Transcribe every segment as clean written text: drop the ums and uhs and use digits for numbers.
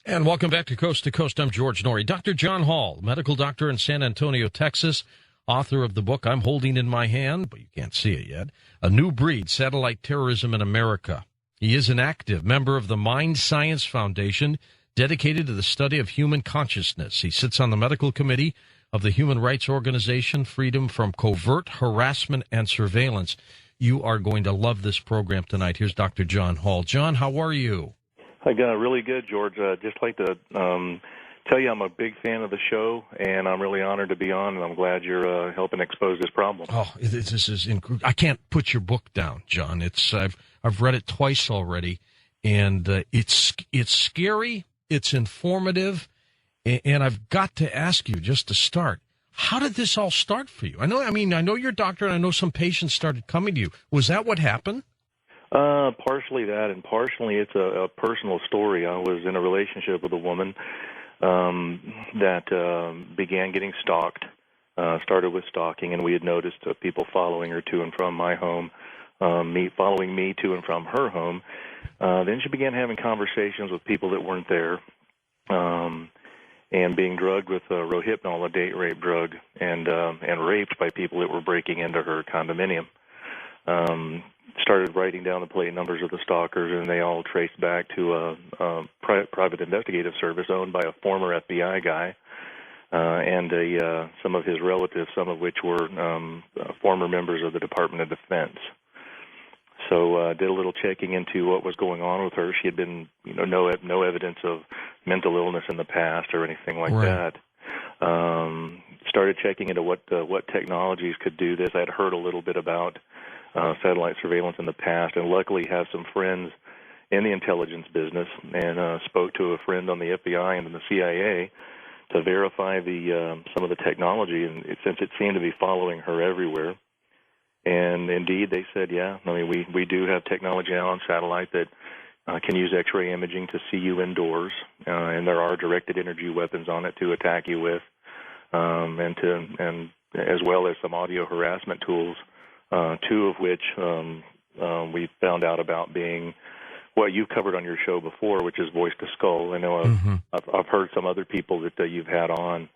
And welcome back to Coast. I'm George Norrie. Dr. John Hall, medical doctor in San Antonio, Texas, author of the book I'm holding in my hand, but you can't see it yet, A New Breed, Satellite Terrorism in America. He is an active member of the Mind Science Foundation, dedicated to the study of human consciousness. He sits on the medical committee of the human rights organization Freedom from Covert Harassment and Surveillance. You are going to love this program tonight. Here's Dr. John Hall. John, how are you? Hi, really good, George. Just like to tell you I'm a big fan of the show, and I'm really honored to be on, and I'm glad you're helping expose this problem. Oh, this is I can't put your book down, John. I've read it twice already, and it's scary, it's informative, and I've got to ask you just to start. How did this all start for you? I know you're a doctor, and I know some patients started coming to you. Was that what happened? Partially that, and partially it's a personal story. I was in a relationship with a woman that began getting stalked, started with stalking, and we had noticed people following her to and from my home, following me to and from her home. Then she began having conversations with people that weren't there, and being drugged with Rohypnol, a date rape drug, and raped by people that were breaking into her condominium. Started writing down the plate numbers of the stalkers, and they all traced back to a private investigative service owned by a former FBI guy and some of his relatives, some of which were former members of the Department of Defense. So did a little checking into what was going on with her. She had been, no evidence of mental illness in the past or anything like that. Started checking into what technologies could do this. I had heard a little bit about satellite surveillance in the past, and luckily have some friends in the intelligence business, and spoke to a friend on the FBI and in the CIA to verify some of the technology, and since it seemed to be following her everywhere. And indeed, they said, yeah, we do have technology now on satellite that can use X-ray imaging to see you indoors, and there are directed energy weapons on it to attack you with, and as well as some audio harassment tools. Two of which we found out about being what you covered on your show before, which is voice to skull. I know I've heard some other people that you've had on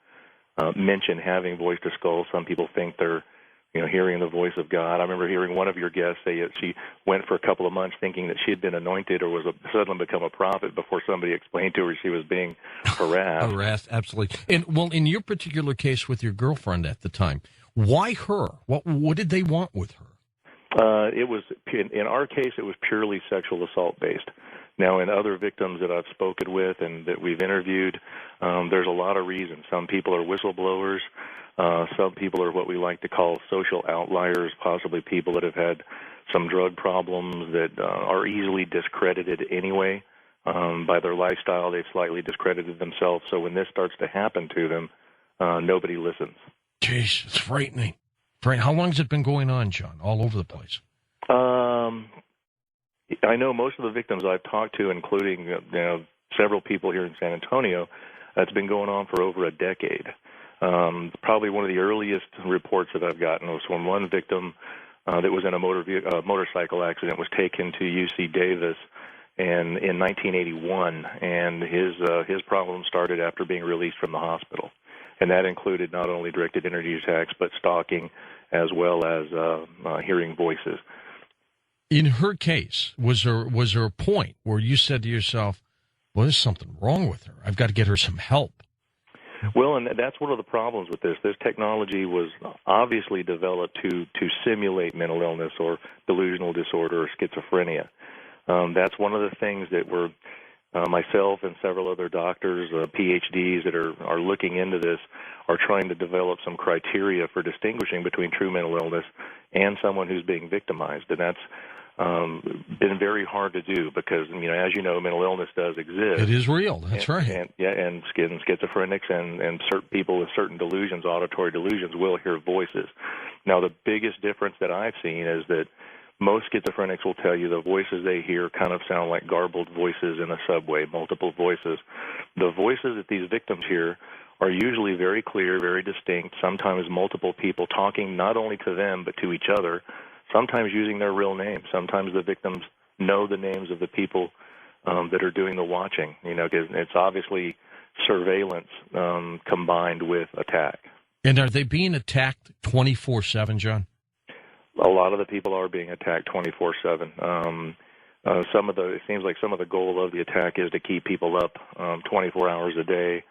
mention having voice to skull. Some people think they're hearing the voice of God. I remember hearing one of your guests say that she went for a couple of months thinking that she had been anointed or was suddenly become a prophet before somebody explained to her she was being harassed. Harassed, absolutely. And in your particular case with your girlfriend at the time, why her? What did they want with her? It was in our case, it was purely sexual assault based. Now, in other victims that I've spoken with and that we've interviewed, there's a lot of reasons. Some people are whistleblowers. Some people are what we like to call social outliers, possibly people that have had some drug problems that are easily discredited anyway by their lifestyle. They've slightly discredited themselves. So when this starts to happen to them, nobody listens. Jeez, it's frightening. How long has it been going on, John? All over the place. I know most of the victims I've talked to, including several people here in San Antonio, it's been going on for over a decade. Probably one of the earliest reports that I've gotten was when one victim that was in a motorcycle accident was taken to UC Davis in 1981, and his problem started after being released from the hospital. And that included not only directed energy attacks, but stalking, as well as hearing voices. In her case, was there a point where you said to yourself, well, there's something wrong with her. I've got to get her some help? Well, and that's one of the problems with this. This technology was obviously developed to simulate mental illness or delusional disorder or schizophrenia. That's one of the things that we're myself and several other doctors, PhDs that are looking into this, are trying to develop some criteria for distinguishing between true mental illness and someone who's being victimized. And that's been very hard to do because, as you know, mental illness does exist. It is real. That's right. And schizophrenics and certain people with certain delusions, auditory delusions, will hear voices. Now, the biggest difference that I've seen is that most schizophrenics will tell you the voices they hear kind of sound like garbled voices in a subway, multiple voices. The voices that these victims hear are usually very clear, very distinct, sometimes multiple people talking not only to them but to each other, sometimes using their real names. Sometimes the victims know the names of the people that are doing the watching. Because it's obviously surveillance combined with attack. And are they being attacked 24/7, John? A lot of the people are being attacked 24/7. It seems like some of the goal of the attack is to keep people up 24 hours a day.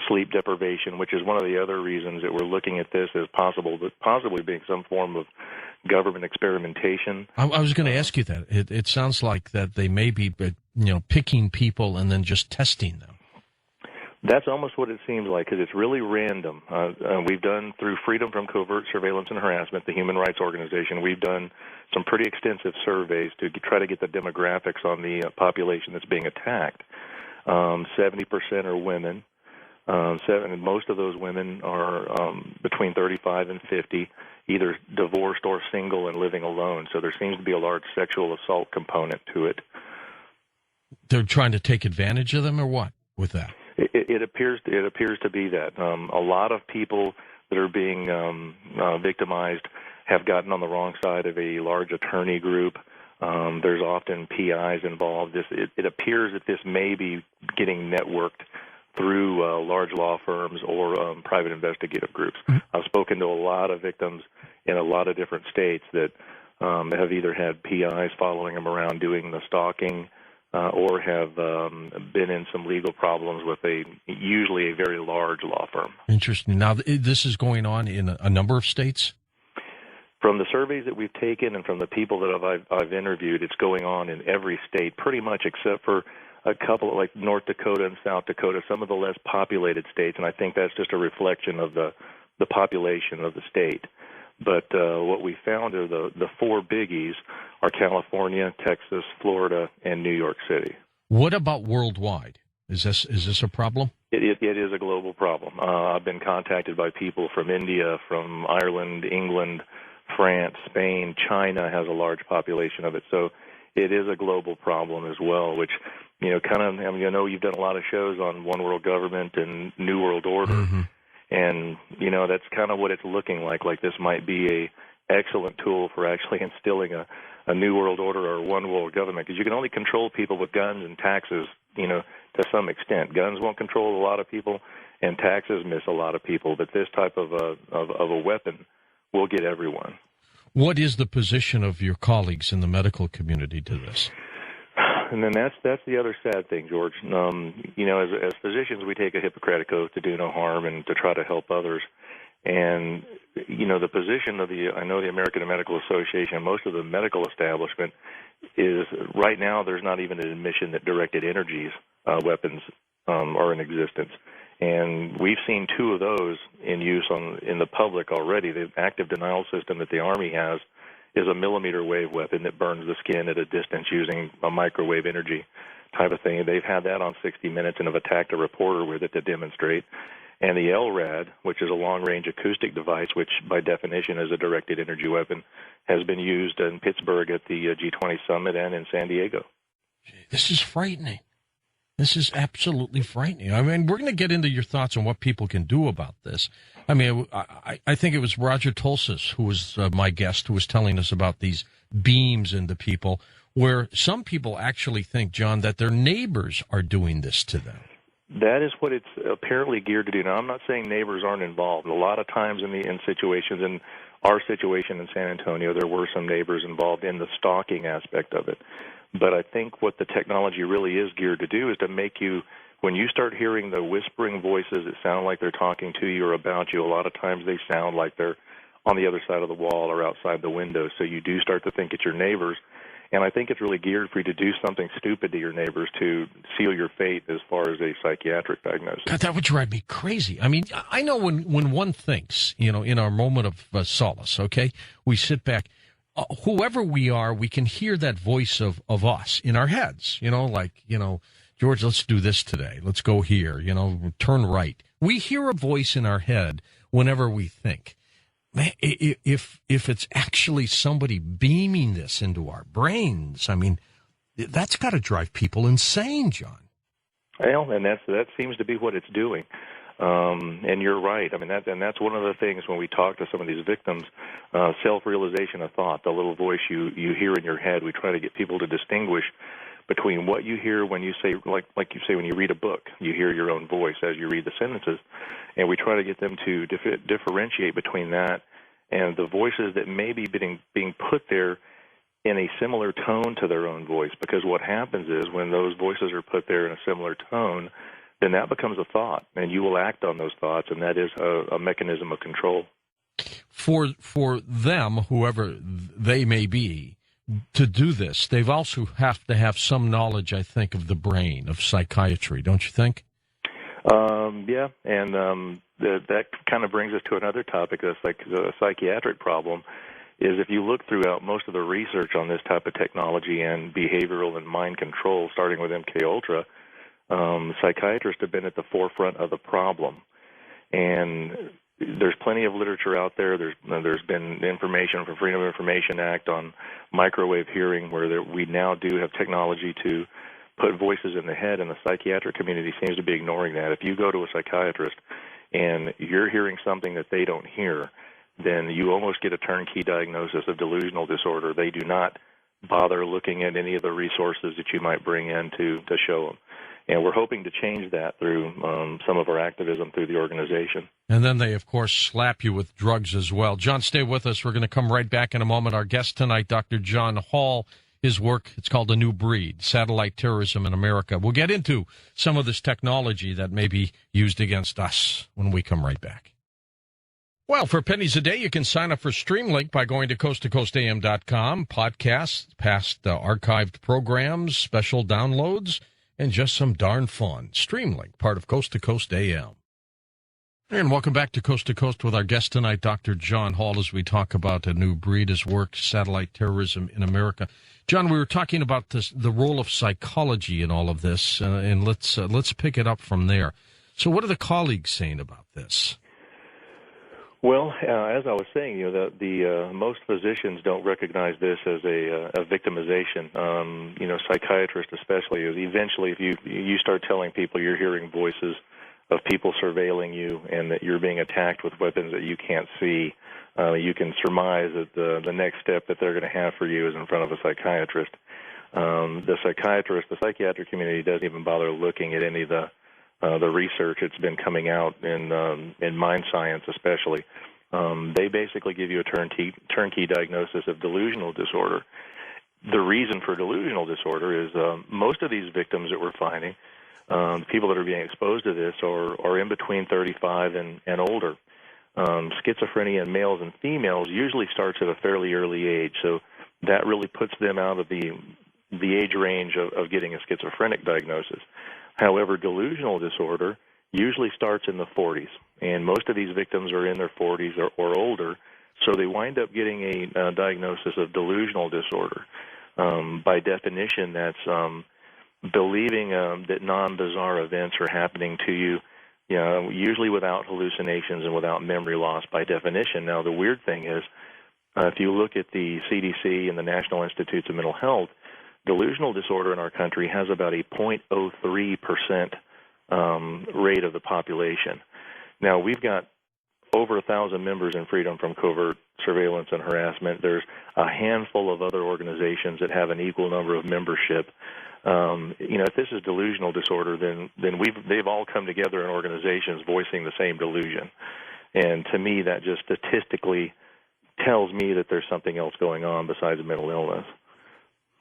Sleep deprivation, which is one of the other reasons that we're looking at this as possibly being some form of government experimentation. I was going to ask you that. It sounds like that they may be, picking people and then just testing them. That's almost what it seems like, because it's really random. We've done, through Freedom from Covert Surveillance and Harassment, the human rights organization, we've done some pretty extensive surveys to try to get the demographics on the population that's being attacked. 70% are women. Most of those women are between 35 and 50, either divorced or single and living alone. So there seems to be a large sexual assault component to it. They're trying to take advantage of them, or what with that? It appears to be that a lot of people that are being victimized have gotten on the wrong side of a large attorney group. There's often PIs involved. It appears that this may be getting networked through large law firms or private investigative groups. I've spoken to a lot of victims in a lot of different states that have either had PIs following them around doing the stalking, or have been in some legal problems with usually a very large law firm. Interesting. Now, this is going on in a number of states? From the surveys that we've taken and from the people that I've interviewed, it's going on in every state, pretty much, except for a couple like North Dakota and South Dakota, some of the less populated states, and I think that's just a reflection of the population of the state. But what we found are the four biggies are California, Texas, Florida, and New York City. What about worldwide? Is this a problem? It is a global problem. I've been contacted by people from India, from Ireland, England, France, Spain. China has a large population of it. So it is a global problem as well, which, you've done a lot of shows on one world government and New World Order. Mm-hmm. And, that's kind of what it's looking like. Like this might be a excellent tool for actually instilling a new world order or one world government, because you can only control people with guns and taxes, to some extent. Guns won't control a lot of people, and taxes miss a lot of people. But this type of a weapon will get everyone. What is the position of your colleagues in the medical community to this? And then that's the other sad thing, George. As physicians, we take a Hippocratic oath to do no harm and to try to help others. And, the position of the American Medical Association, most of the medical establishment, is right now there's not even an admission that directed energies weapons are in existence. And we've seen two of those in use in the public already. The active denial system that the Army has is a millimeter wave weapon that burns the skin at a distance using a microwave energy type of thing. They've had that on 60 Minutes and have attacked a reporter with it to demonstrate. And the LRAD, which is a long-range acoustic device, which by definition is a directed energy weapon, has been used in Pittsburgh at the G20 summit and in San Diego. This is frightening. This is absolutely frightening. I mean, we're going to get into your thoughts on what people can do about this. I mean, I think it was Roger Tulsis, who was my guest, who was telling us about these beams into people, where some people actually think, John, that their neighbors are doing this to them. That is what it's apparently geared to do. Now, I'm not saying neighbors aren't involved. A lot of times in situations, in our situation in San Antonio, there were some neighbors involved in the stalking aspect of it. But I think what the technology really is geared to do is to make you, when you start hearing the whispering voices that sound like they're talking to you or about you, a lot of times they sound like they're on the other side of the wall or outside the window. So you do start to think it's your neighbors. And I think it's really geared for you to do something stupid to your neighbors to seal your fate as far as a psychiatric diagnosis. God, that would drive me crazy. I mean, I know when one thinks, in our moment of solace, okay, we sit back. Whoever we are, we can hear that voice of us in our heads, George, let's do this today. Let's go here, turn right. We hear a voice in our head whenever we think. Man, if it's actually somebody beaming this into our brains, I mean, that's got to drive people insane, John. Well, and that seems to be what it's doing. And you're right. I mean, that's one of the things when we talk to some of these victims, self-realization of thought, the little voice you hear in your head. We try to get people to distinguish between what you hear when you say, like you say, when you read a book, you hear your own voice as you read the sentences, and we try to get them to differentiate between that and the voices that may be being put there in a similar tone to their own voice. Because what happens is when those voices are put there in a similar tone, then that becomes a thought, and you will act on those thoughts, and that is a mechanism of control. For them, whoever they may be, to do this, they've also have to have some knowledge, I think, of the brain, of psychiatry, don't you think? Yeah, and that kind of brings us to another topic, the psychiatric problem, is if you look throughout most of the research on this type of technology and behavioral and mind control, starting with MKUltra, psychiatrists have been at the forefront of the problem. And there's plenty of literature out there. There's been information from Freedom of Information Act on microwave hearing, where we now do have technology to put voices in the head, and the psychiatric community seems to be ignoring that. If you go to a psychiatrist and you're hearing something that they don't hear, then you almost get a turnkey diagnosis of delusional disorder. They do not bother looking at any of the resources that you might bring in to show them. And we're hoping to change that through some of our activism through the organization. And then they, of course, slap you with drugs as well. John, stay with us. We're going to come right back in a moment. Our guest tonight, Dr. John Hall, his work, it's called A New Breed, Satellite Terrorism in America. We'll get into some of this technology that may be used against us when we come right back. Well, for pennies a day, you can sign up for Streamlink by going to coasttocoastam.com. Podcasts, past archived programs, special downloads, and just some darn fun. Streamlink, part of Coast to Coast AM. And welcome back to Coast with our guest tonight, Dr. John Hall, as we talk about A New Breed, his work, Satellite Terrorism in America. John, we were talking about the role of psychology in all of this, and let's pick it up from there. So what are the colleagues saying about this? Well, as I was saying, the most physicians don't recognize this as a victimization. Psychiatrists especially, is eventually if you start telling people you're hearing voices of people surveilling you and that you're being attacked with weapons that you can't see, you can surmise that the next step that they're going to have for you is in front of a psychiatrist. The psychiatric community doesn't even bother looking at any of the research that's been coming out in mind science especially. They basically give you a turnkey diagnosis of delusional disorder. The reason for delusional disorder is most of these victims that we're finding, the people that are being exposed to this are in between 35 and older. Schizophrenia in males and females usually starts at a fairly early age, so that really puts them out of the age range of getting a schizophrenic diagnosis. However, delusional disorder usually starts in the 40s, and most of these victims are in their 40s or older, so they wind up getting a diagnosis of delusional disorder. By definition, that's believing that non-bizarre events are happening to you, usually without hallucinations and without memory loss by definition. Now, the weird thing is, if you look at the CDC and the National Institutes of Mental Health, delusional disorder in our country has about a 0.03% rate of the population. Now, we've got over 1,000 members in Freedom from Covert Surveillance and Harassment. There's a handful of other organizations that have an equal number of membership. If this is delusional disorder, then they've all come together in organizations voicing the same delusion. And to me, that just statistically tells me that there's something else going on besides mental illness.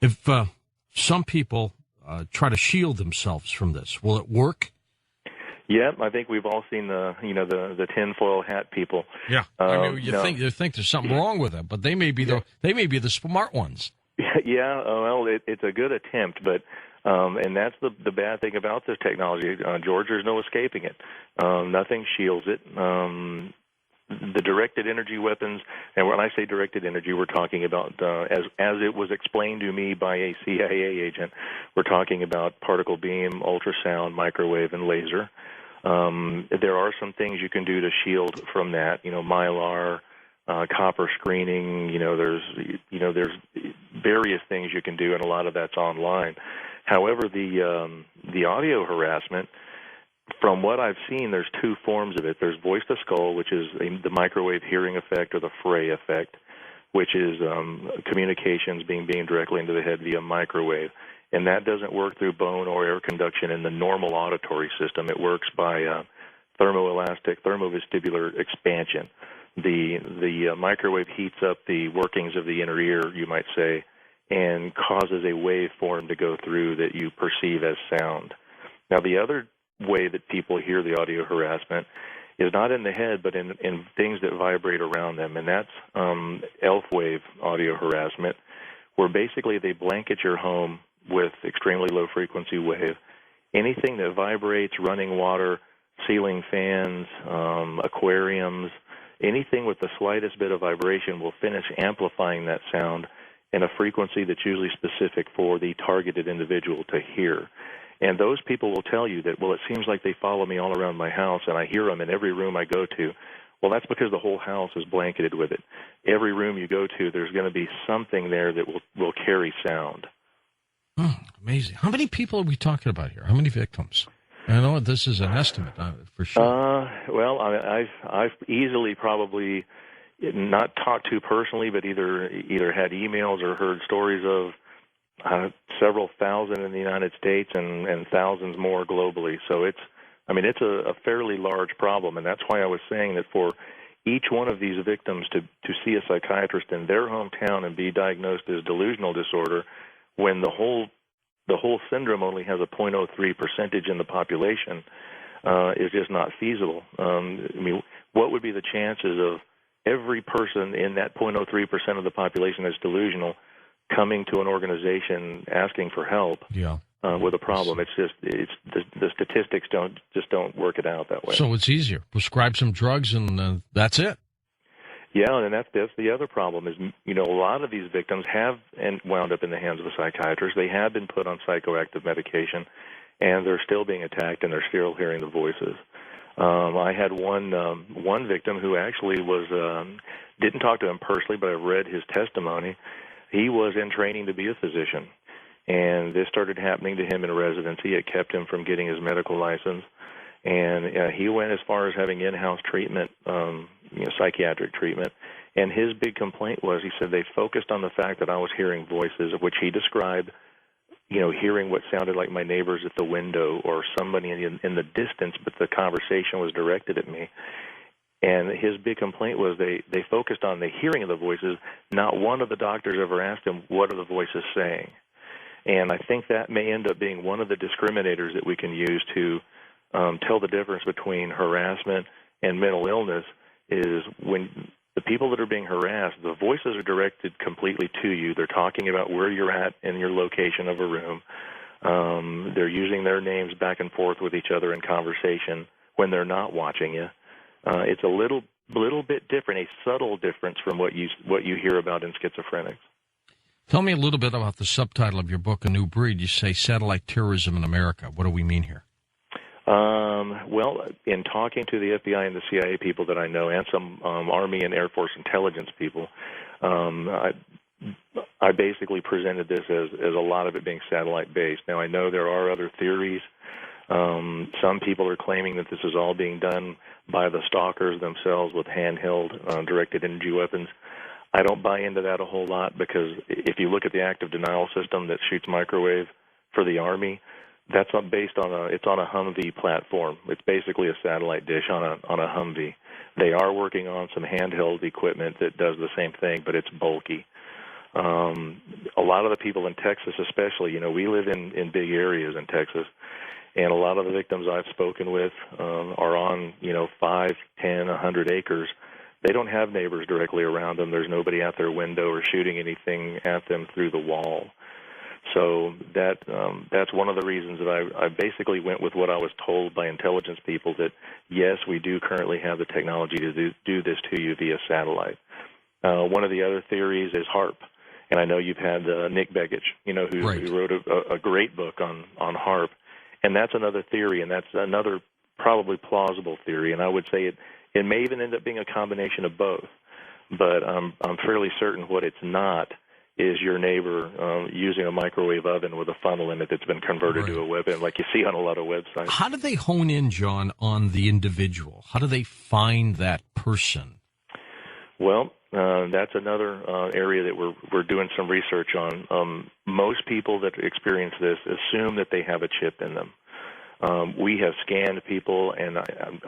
If some people try to shield themselves from this, will it work? Yeah, I think we've all seen the tinfoil hat people. Yeah, you think there's something wrong with them, but they may be the smart ones. Yeah, well, it's a good attempt, but and that's the bad thing about this technology, George. There's no escaping it. Nothing shields it. The directed energy weapons, and when I say directed energy, we're talking about, as it was explained to me by a CIA agent, we're talking about particle beam, ultrasound, microwave, and laser. There are some things you can do to shield from that, Mylar, copper screening, there's various things you can do, and a lot of that's online. However, the audio harassment, from what I've seen, there's two forms of it. There's voice to skull, which is the microwave hearing effect or the fray effect, which is communications being directly into the head via microwave. and that doesn't work through bone or air conduction in the normal auditory system. It works by thermoelastic, thermovestibular expansion. The microwave heats up the workings of the inner ear, you might say, and causes a waveform to go through that you perceive as sound. Now, the other way that people hear the audio harassment is not in the head, but in things that vibrate around them, and that's elf wave audio harassment, where basically they blanket your home with extremely low-frequency wave. Anything that vibrates, running water, ceiling fans, aquariums, anything with the slightest bit of vibration will finish amplifying that sound in a frequency that's usually specific for the targeted individual to hear. And those people will tell you that, well, it seems like they follow me all around my house, and I hear them in every room I go to. Well, that's because the whole house is blanketed with it. Every room you go to, there's going to be something there that will carry sound. Amazing. How many people are we talking about here? How many victims? I know this is an estimate, for sure. Well, I've easily probably not talked to personally, but either had emails or heard stories of several thousand in the United States and thousands more globally. So it's a fairly large problem, and that's why I was saying that for each one of these victims to see a psychiatrist in their hometown and be diagnosed as delusional disorder, when the whole syndrome only has a 0.03% in the population, is just not feasible. What would be the chances of every person in that 0.03% of the population that's delusional coming to an organization asking for help with a problem? The statistics don't work it out that way. So it's easier. Prescribe some drugs and that's it. Yeah, and that's the other problem is, a lot of these victims have wound up in the hands of a psychiatrist. They have been put on psychoactive medication, and they're still being attacked, and they're still hearing the voices. I had one victim who actually didn't talk to him personally, but I read his testimony. He was in training to be a physician, and this started happening to him in residency. It kept him from getting his medical license, and he went as far as having in-house treatment, psychiatric treatment. And his big complaint was, he said, they focused on the fact that I was hearing voices, of which he described, hearing what sounded like my neighbors at the window or somebody in the distance, but the conversation was directed at me. And his big complaint was they focused on the hearing of the voices. Not one of the doctors ever asked him, what are the voices saying? And I think that may end up being one of the discriminators that we can use to tell the difference between harassment and mental illness, is when the people that are being harassed, the voices are directed completely to you. They're talking about where you're at in your location of a room. They're using their names back and forth with each other in conversation when they're not watching you. It's a little bit different, a subtle difference from what you hear about in schizophrenics. Tell me a little bit about the subtitle of your book, A New Breed. You say satellite terrorism in America. What do we mean here? Well, in talking to the FBI and the CIA people that I know, and some Army and Air Force intelligence people, I basically presented this as a lot of it being satellite-based. Now, I know there are other theories. Some people are claiming that this is all being done by the stalkers themselves with handheld directed energy weapons. I don't buy into that a whole lot, because if you look at the active denial system that shoots microwave for the Army, that's based on it's on a Humvee platform. It's basically a satellite dish on a Humvee. They are working on some handheld equipment that does the same thing, but it's bulky. A lot of the people in Texas, especially, we live in big areas in Texas, and a lot of the victims I've spoken with are on 5, 10, 100 acres. They don't have neighbors directly around them. There's nobody out their window or shooting anything at them through the wall. So that's one of the reasons that I basically went with what I was told by intelligence people, that, yes, we do currently have the technology to do this to you via satellite. One of the other theories is HAARP. And I know you've had Nick Begich, who wrote a great book on HAARP. And that's another theory, and that's another probably plausible theory. And I would say it may even end up being a combination of both. But I'm fairly certain what it's not is your neighbor using a microwave oven with a funnel in it that's been converted to a weapon, like you see on a lot of websites. How do they hone in, John, on the individual? How do they find that person? Well, That's another area that we're doing some research on. Most people that experience this assume that they have a chip in them. We have scanned people, and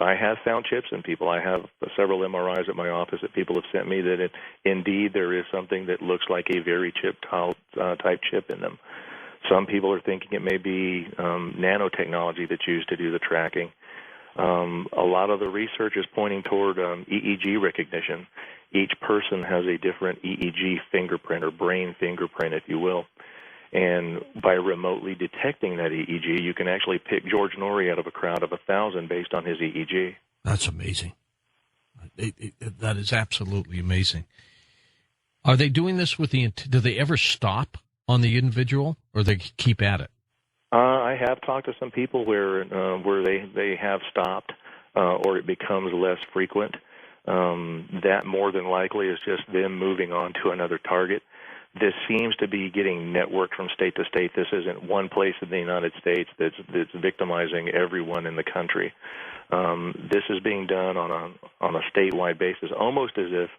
I have found chips in people. I have several MRIs at my office that people have sent me that indeed there is something that looks like a very type chip in them. Some people are thinking it may be nanotechnology that's used to do the tracking. A lot of the research is pointing toward EEG recognition. Each person has a different EEG fingerprint or brain fingerprint, if you will. And by remotely detecting that EEG, you can actually pick George Norrie out of a crowd of 1,000 based on his EEG. That's amazing. That is absolutely amazing. Are they doing this with do they ever stop on the individual, or they keep at it? I have talked to some people where they have stopped, or it becomes less frequent. That more than likely is just them moving on to another target. This seems to be getting networked from state to state. This isn't one place in the United States that's victimizing everyone in the country. This is being done on a statewide basis, almost as if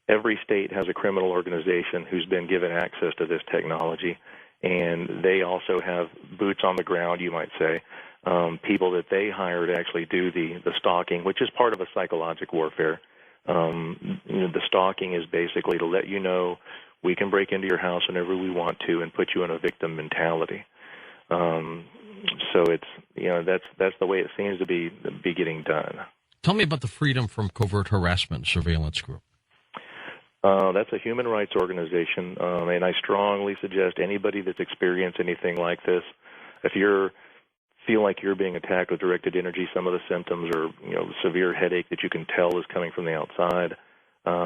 every state has a criminal organization who's been given access to this technology, and they also have boots on the ground, you might say, people that they hire to actually do the stalking, which is part of a psychological warfare. The stalking is basically to let you know we can break into your house whenever we want to and put you in a victim mentality. So it's that's the way it seems to be getting done. Tell me about the Freedom from Covert Harassment Surveillance Group. That's a human rights organization, and I strongly suggest anybody that's experienced anything like this, if you feel like you're being attacked with directed energy, some of the symptoms are severe headache that you can tell is coming from the outside,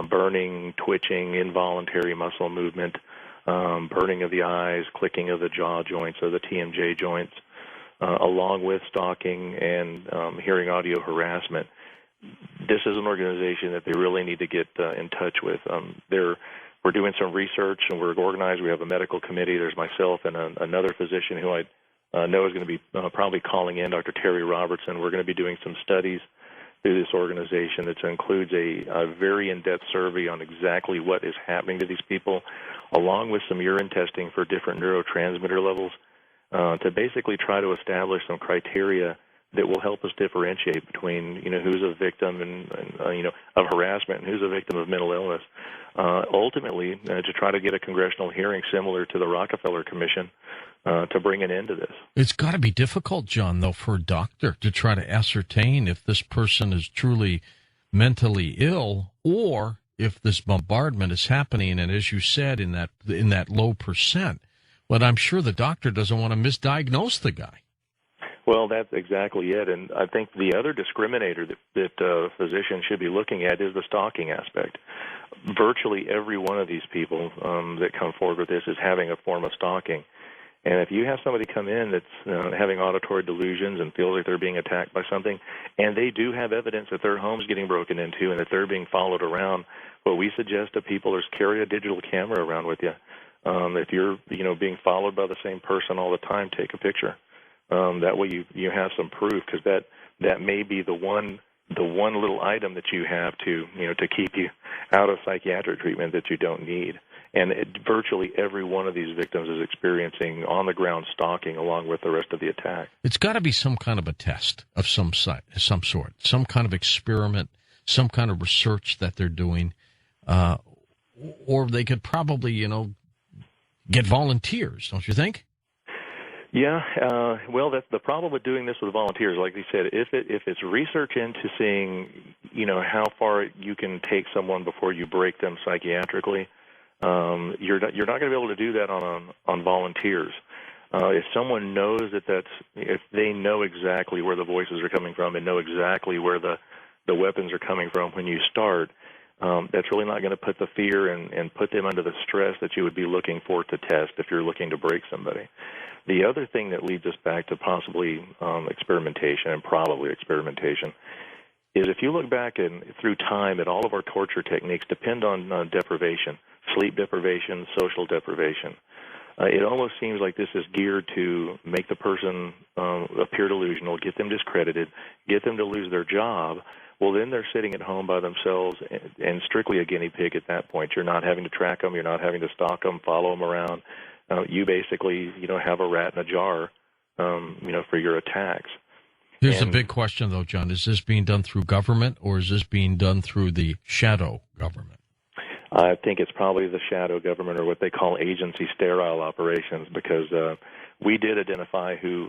burning, twitching, involuntary muscle movement, burning of the eyes, clicking of the jaw joints or the TMJ joints, along with stalking and hearing audio harassment. This is an organization that they really need to get in touch with. We're doing some research, and we're organized. We have a medical committee. There's myself and another physician who I know is going to be probably calling in, Dr. Terry Robertson. We're going to be doing some studies through this organization that includes a very in-depth survey on exactly what is happening to these people, along with some urine testing for different neurotransmitter levels, to basically try to establish some criteria that will help us differentiate between, who's a victim of harassment and who's a victim of mental illness. Ultimately, to try to get a congressional hearing similar to the Rockefeller Commission to bring an end to this. It's got to be difficult, John, though, for a doctor to try to ascertain if this person is truly mentally ill or if this bombardment is happening, and as you said, in that low percent. But I'm sure the doctor doesn't want to misdiagnose the guy. Well, that's exactly it. And I think the other discriminator that physicians should be looking at is the stalking aspect. Virtually every one of these people that come forward with this is having a form of stalking. And if you have somebody come in that's having auditory delusions and feels like they're being attacked by something, and they do have evidence that their home's getting broken into and that they're being followed around, what we suggest to people is carry a digital camera around with you. If you're being followed by the same person all the time, take a picture. That way you have some proof, because that may be the one little item that you have to keep you out of psychiatric treatment that you don't need. And virtually every one of these victims is experiencing on-the-ground stalking along with the rest of the attack. It's got to be some kind of a test of some sort, some kind of experiment, some kind of research that they're doing, or they could probably get volunteers, don't you think? Yeah, well, that's the problem with doing this with volunteers. Like you said, if it's research into seeing, how far you can take someone before you break them psychiatrically, you're not going to be able to do that on volunteers. If someone knows if they know exactly where the voices are coming from and know exactly where the weapons are coming from when you start, that's really not going to put the fear and put them under the stress that you would be looking for to test if you're looking to break somebody. The other thing that leads us back to possibly experimentation, and probably experimentation, is if you look back through time at all of our torture techniques depend on deprivation, sleep deprivation, social deprivation. It almost seems like this is geared to make the person appear delusional, get them discredited, get them to lose their job, well, then they're sitting at home by themselves and strictly a guinea pig at that point. You're not having to track them. You're not having to stalk them, follow them around. You basically, have a rat in a jar, for your attacks. Here's the big question, though, John. Is this being done through government, or is this being done through the shadow government? I think it's probably the shadow government, or what they call agency sterile operations, because we did identify who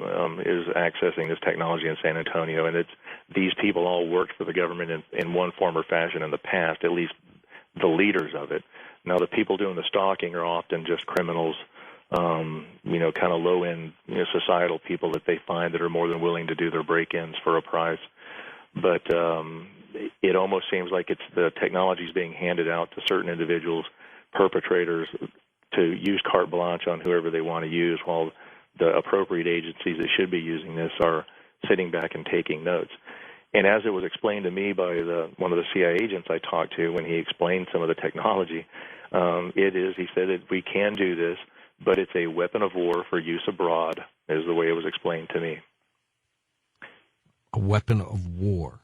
is accessing this technology in San Antonio, and these people all worked for the government in one form or fashion in the past, at least the leaders of it. Now, the people doing the stalking are often just criminals, kind of low-end societal people that they find that are more than willing to do their break-ins for a price. But it almost seems like it's the technology is being handed out to certain individuals, perpetrators, to use carte blanche on whoever they want to use, while the appropriate agencies that should be using this are sitting back and taking notes. And as it was explained to me by one of the CIA agents I talked to when he explained some of the technology, he said that we can do this, but it's a weapon of war for use abroad, is the way it was explained to me. A weapon of war.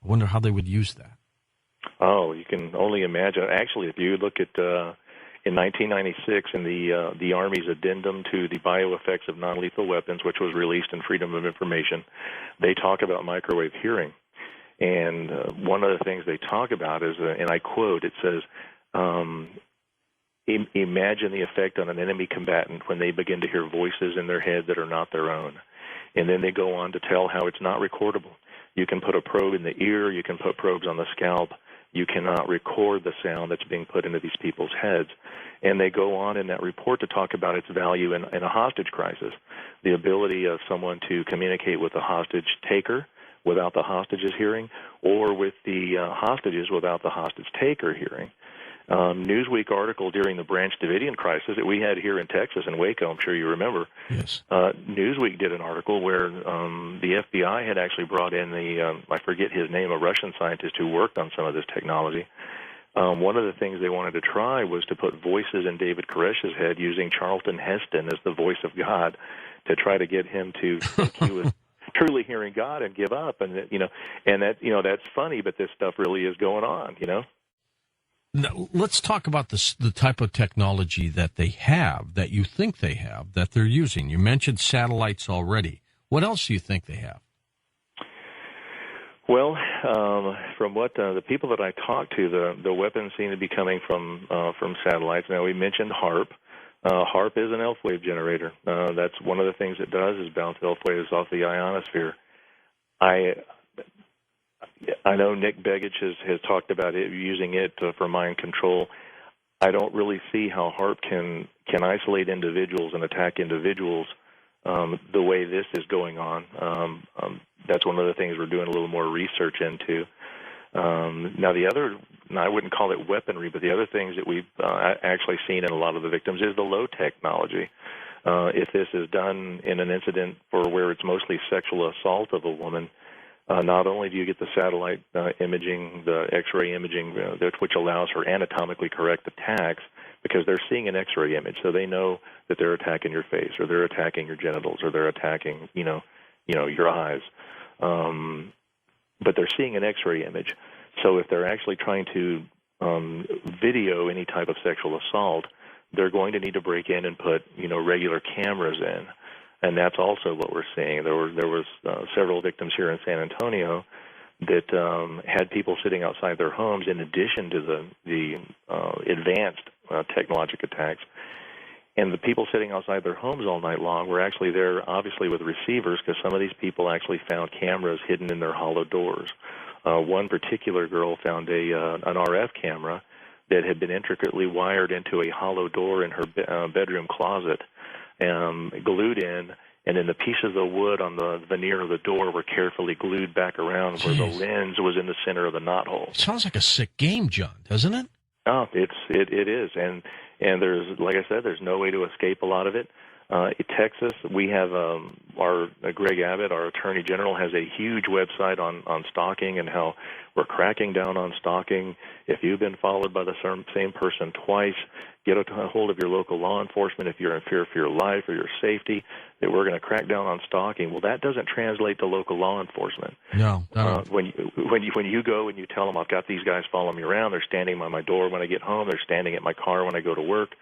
I wonder how they would use that. Oh, you can only imagine. Actually, if you look at in 1996 in the Army's addendum to the bioeffects of non-lethal weapons, which was released in Freedom of Information, they talk about microwave hearing. And one of the things they talk about is, and I quote, it says, imagine the effect on an enemy combatant when they begin to hear voices in their head that are not their own. And then they go on to tell how it's not recordable. You can put a probe in the ear, you can put probes on the scalp, you cannot record the sound that's being put into these people's heads. And they go on in that report to talk about its value in a hostage crisis, the ability of someone to communicate with the hostage taker without the hostages hearing, or with the hostages without the hostage taker hearing. Newsweek article during the Branch Davidian crisis that we had here in Texas, in Waco, I'm sure you remember. Yes. Newsweek did an article where the FBI had actually brought in I forget his name, a Russian scientist who worked on some of this technology. One of the things they wanted to try was to put voices in David Koresh's head using Charlton Heston as the voice of God to try to get him to think he was truly hearing God and give up. And that's funny, but this stuff really is going on, Now, let's talk about the type of technology that they have, that you think they have, that they're using. You mentioned satellites already. What else do you think they have? Well, from what the people that I talked to, the weapons seem to be coming from satellites. Now, we mentioned HARP. HARP is an ELF wave generator. That's one of the things it does is bounce ELF waves off the ionosphere. I know Nick Begich has talked about using it for mind control. I don't really see how HARP can isolate individuals and attack individuals the way this is going on. That's one of the things we're doing a little more research into. Now, I wouldn't call it weaponry, but the other things that we've actually seen in a lot of the victims is the low technology. If this is done in an incident where it's mostly sexual assault of a woman, not only do you get the satellite imaging, the X-ray imaging, which allows for anatomically correct attacks, because they're seeing an X-ray image, so they know that they're attacking your face, or they're attacking your genitals, or they're attacking, your eyes. But they're seeing an X-ray image. So if they're actually trying to video any type of sexual assault, they're going to need to break in and put, regular cameras in. And that's also what we're seeing. There was several victims here in San Antonio that had people sitting outside their homes in addition to the advanced technologic attacks. And the people sitting outside their homes all night long were actually there, obviously, with receivers, because some of these people actually found cameras hidden in their hollow doors. One particular girl found an RF camera that had been intricately wired into a hollow door in her bedroom closet, glued in, and then the pieces of wood on the veneer of the door were carefully glued back around where the lens was in the center of the knothole. Sounds like a sick game, John, doesn't it? Oh, it is, and there's, like I said, there's no way to escape a lot of it. Texas, we have our Greg Abbott, our Attorney General, has a huge website on stalking and how we're cracking down on stalking. If you've been followed by the same person twice, get a hold of your local law enforcement if you're in fear for your life or your safety, that we're going to crack down on stalking. Well, that doesn't translate to local law enforcement. No. When you go and you tell them, I've got these guys following me around, they're standing by my door when I get home, they're standing at my car when I go to work,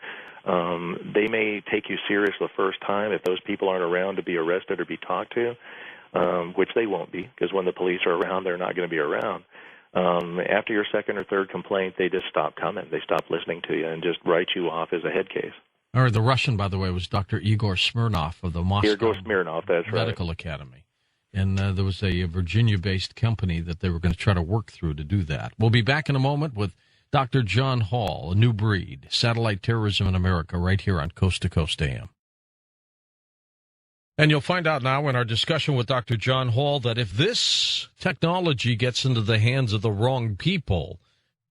they may take you serious the first time if those people aren't around to be arrested or be talked to, which they won't be, because when the police are around, they're not going to be around. After your second or third complaint, they just stop coming. They stop listening to you and just write you off as a head case. Or the Russian, by the way, was Dr. Igor Smirnov of the Moscow Medical Academy. And there was a Virginia-based company that they were going to try to work through to do that. We'll be back in a moment with Dr. John Hall, A New Breed, Satellite Terrorism in America, right here on Coast to Coast AM. And you'll find out now in our discussion with Dr. John Hall that if this technology gets into the hands of the wrong people,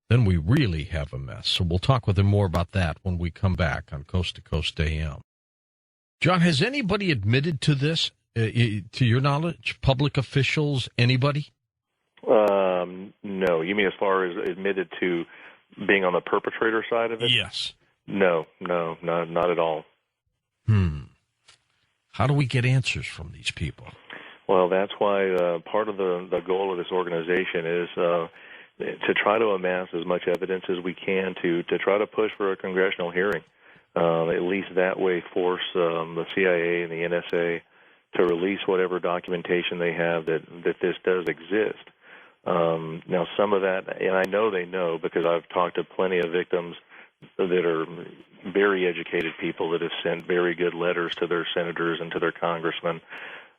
then we really have a mess. So we'll talk with him more about that when we come back on Coast to Coast AM. John, has anybody admitted to this, to your knowledge? Public officials, anybody? No. You mean as far as admitted to being on the perpetrator side of it? Yes. No, not at all. How do we get answers from these people? Well, that's why part of the goal of this organization is to try to amass as much evidence as we can to try to push for a congressional hearing. At least that way force the CIA and the NSA to release whatever documentation they have that this does exist. Now, some of that, and I know they know because I've talked to plenty of victims that are very educated people that have sent very good letters to their senators and to their congressmen.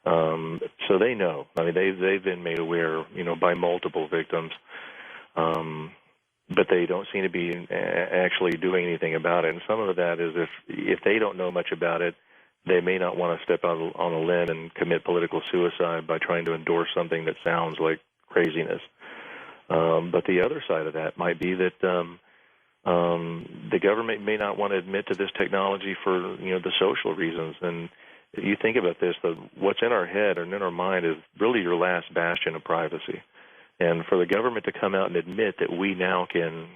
So they know. I mean, they've been made aware, by multiple victims. But they don't seem to be actually doing anything about it. And some of that is if they don't know much about it, they may not want to step out on a limb and commit political suicide by trying to endorse something that sounds like craziness. But the other side of that might be that the government may not want to admit to this technology for the social reasons. And you think about this, what's in our head and in our mind is really your last bastion of privacy. And for the government to come out and admit that we now can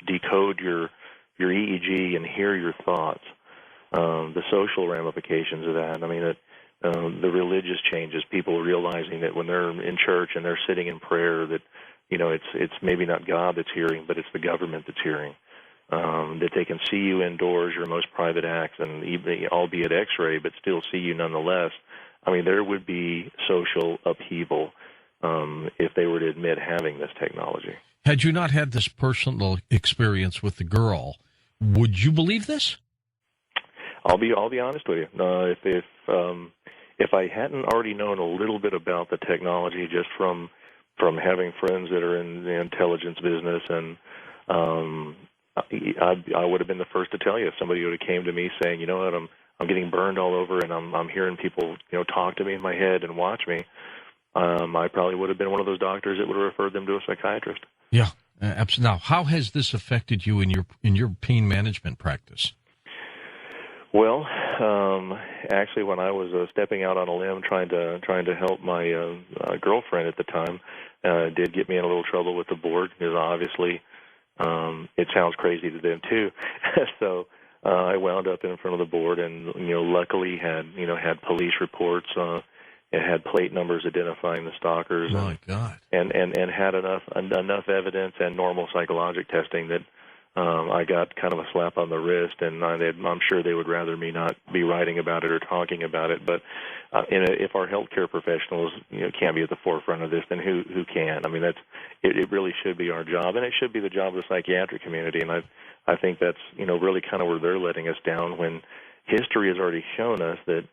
decode your EEG and hear your thoughts, the social ramifications of that. I mean, the religious changes, people realizing that when they're in church and they're sitting in prayer that, it's maybe not God that's hearing, but it's the government that's hearing. That they can see you indoors, your most private acts, and even, albeit X-ray, but still see you nonetheless. I mean, there would be social upheaval if they were to admit having this technology. Had you not had this personal experience with the girl, would you believe this? I'll be honest with you. If I hadn't already known a little bit about the technology just from having friends that are in the intelligence business, and I would have been the first to tell you if somebody would have came to me saying, what, I'm getting burned all over, and I'm hearing people talk to me in my head and watch me. I probably would have been one of those doctors that would have referred them to a psychiatrist. Yeah, absolutely. Now, how has this affected you in your pain management practice? Well, actually, when I was stepping out on a limb trying to help my girlfriend at the time, did get me in a little trouble with the board because obviously it sounds crazy to them too. So I wound up in front of the board, and luckily had police reports. It had plate numbers identifying the stalkers. My God! And had enough evidence and normal psychologic testing that I got kind of a slap on the wrist, and I'm sure they would rather me not be writing about it or talking about it. But if our healthcare professionals can't be at the forefront of this, then who can? I mean, it really should be our job, and it should be the job of the psychiatric community. And I think that's really kind of where they're letting us down when history has already shown us that.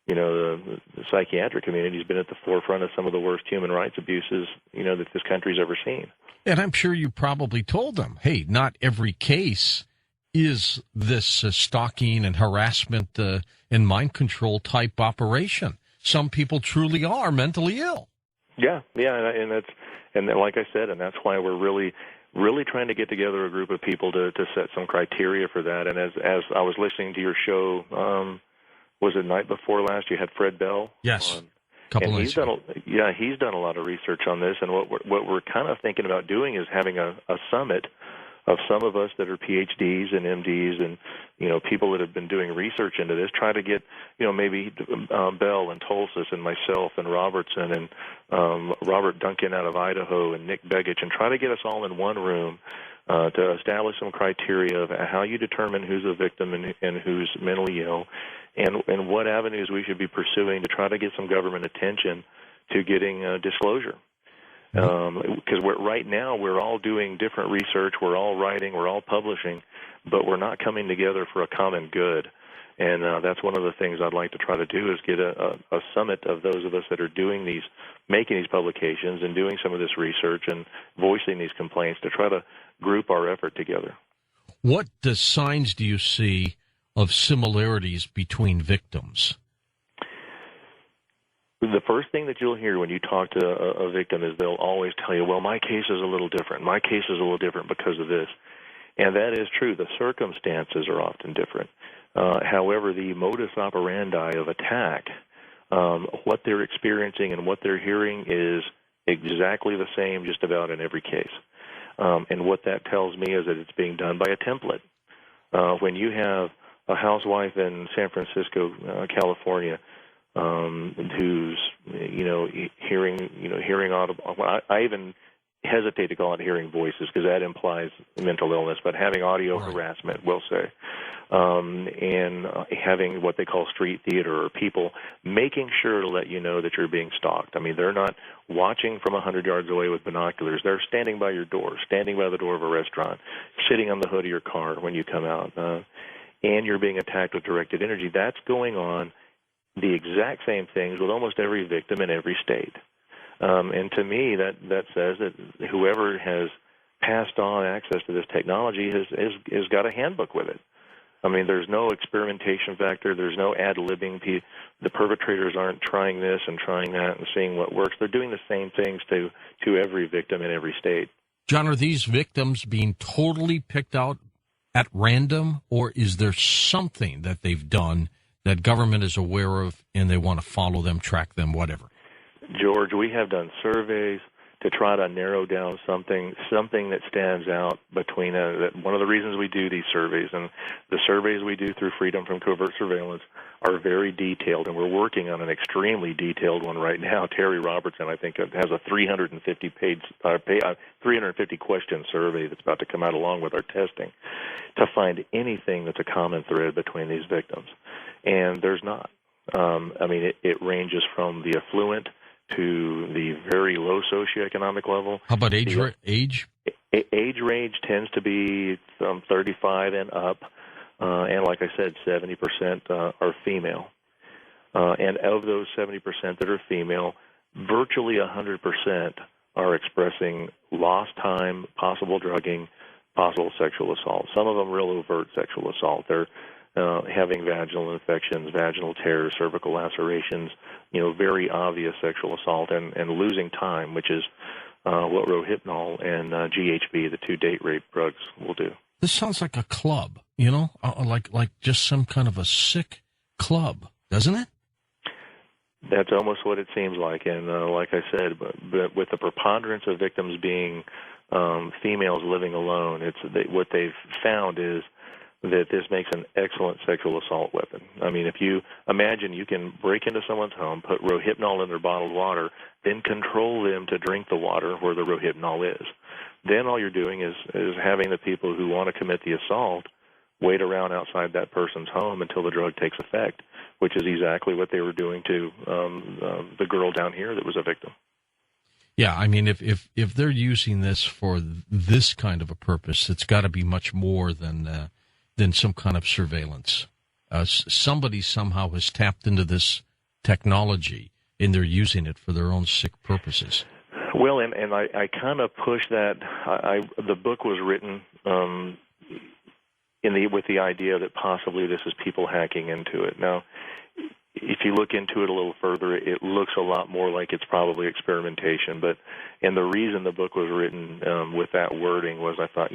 The psychiatric community has been at the forefront of some of the worst human rights abuses, that this country's ever seen. And I'm sure you probably told them, hey, not every case is this stalking and harassment and mind control type operation. Some people truly are mentally ill. Yeah, and like I said, and that's why we're really trying to get together a group of people to set some criteria for that. And as I was listening to your show was it night before last? You had Fred Bell. Yes. On, Couple and nights ago. he's done a lot of research on this. And what we're kind of thinking about doing is having a summit of some of us that are PhDs and MDs and, people that have been doing research into this, try to get, maybe Bell and Tolsis and myself and Robertson and Robert Duncan out of Idaho and Nick Begich, and try to get us all in one room to establish some criteria of how you determine who's a victim and who's mentally ill, and what avenues we should be pursuing to try to get some government attention to getting disclosure. Because right now we're all doing different research, we're all writing, we're all publishing, but we're not coming together for a common good. And that's one of the things I'd like to try to do is get a summit of those of us that are making these publications and doing some of this research and voicing these complaints to try to group our effort together. What signs do you see of similarities between victims? The first thing that you'll hear when you talk to a victim is they'll always tell you, well, my case is a little different. My case is a little different because of this. And that is true. The circumstances are often different. However, the modus operandi of attack, what they're experiencing and what they're hearing is exactly the same just about in every case. And what that tells me is that it's being done by a template. When you have a housewife in San Francisco, California, who's hearing audible. I even hesitate to call it hearing voices because that implies mental illness, but having audio harassment, we'll say, and having what they call street theater, or people making sure to let you know that you're being stalked. I mean, they're not watching from 100 yards away with binoculars. They're standing by your door, standing by the door of a restaurant, sitting on the hood of your car when you come out, and you're being attacked with directed energy. That's going on. The exact same things with almost every victim in every state. And to me, that says that whoever has passed on access to this technology has got a handbook with it. I mean, there's no experimentation factor. There's no ad-libbing. The perpetrators aren't trying this and trying that and seeing what works. They're doing the same things to every victim in every state. John, are these victims being totally picked out at random, or is there something that they've done that government is aware of and they want to follow them, track them, whatever? George, we have done surveys to try to narrow down something that stands out between one of the reasons we do these surveys, and the surveys we do through Freedom from Covert Surveillance are very detailed, and we're working on an extremely detailed one right now. Terry Robertson, I think, has a 350 question survey that's about to come out along with our testing to find anything that's a common thread between these victims. And there's not. I mean, it ranges from the affluent to the very low socioeconomic level. How about age? Age range tends to be 35 and up, and like I said, 70% are female. And of those 70% that are female, virtually 100% are expressing lost time, possible drugging, possible sexual assault. Some of them real overt sexual assault. They're having vaginal infections, vaginal tears, cervical lacerations, very obvious sexual assault, and losing time, which is what Rohypnol and GHB, the two date rape drugs, will do. This sounds like a club, like just some kind of a sick club, doesn't it? That's almost what it seems like, and like I said, but with the preponderance of victims being females living alone, what they've found is that this makes an excellent sexual assault weapon. I mean, if you imagine you can break into someone's home, put Rohypnol in their bottled water, then control them to drink the water where the Rohypnol is. Then all you're doing is having the people who want to commit the assault wait around outside that person's home until the drug takes effect, which is exactly what they were doing to the girl down here that was a victim. Yeah, I mean, if they're using this for this kind of a purpose, it's got to be much more than some kind of surveillance. Somebody somehow has tapped into this technology, and they're using it for their own sick purposes. Well, and I kind of push that. The book was written with the idea that possibly this is people hacking into it. Now, if you look into it a little further, it looks a lot more like it's probably experimentation. And the reason the book was written with that wording was I thought,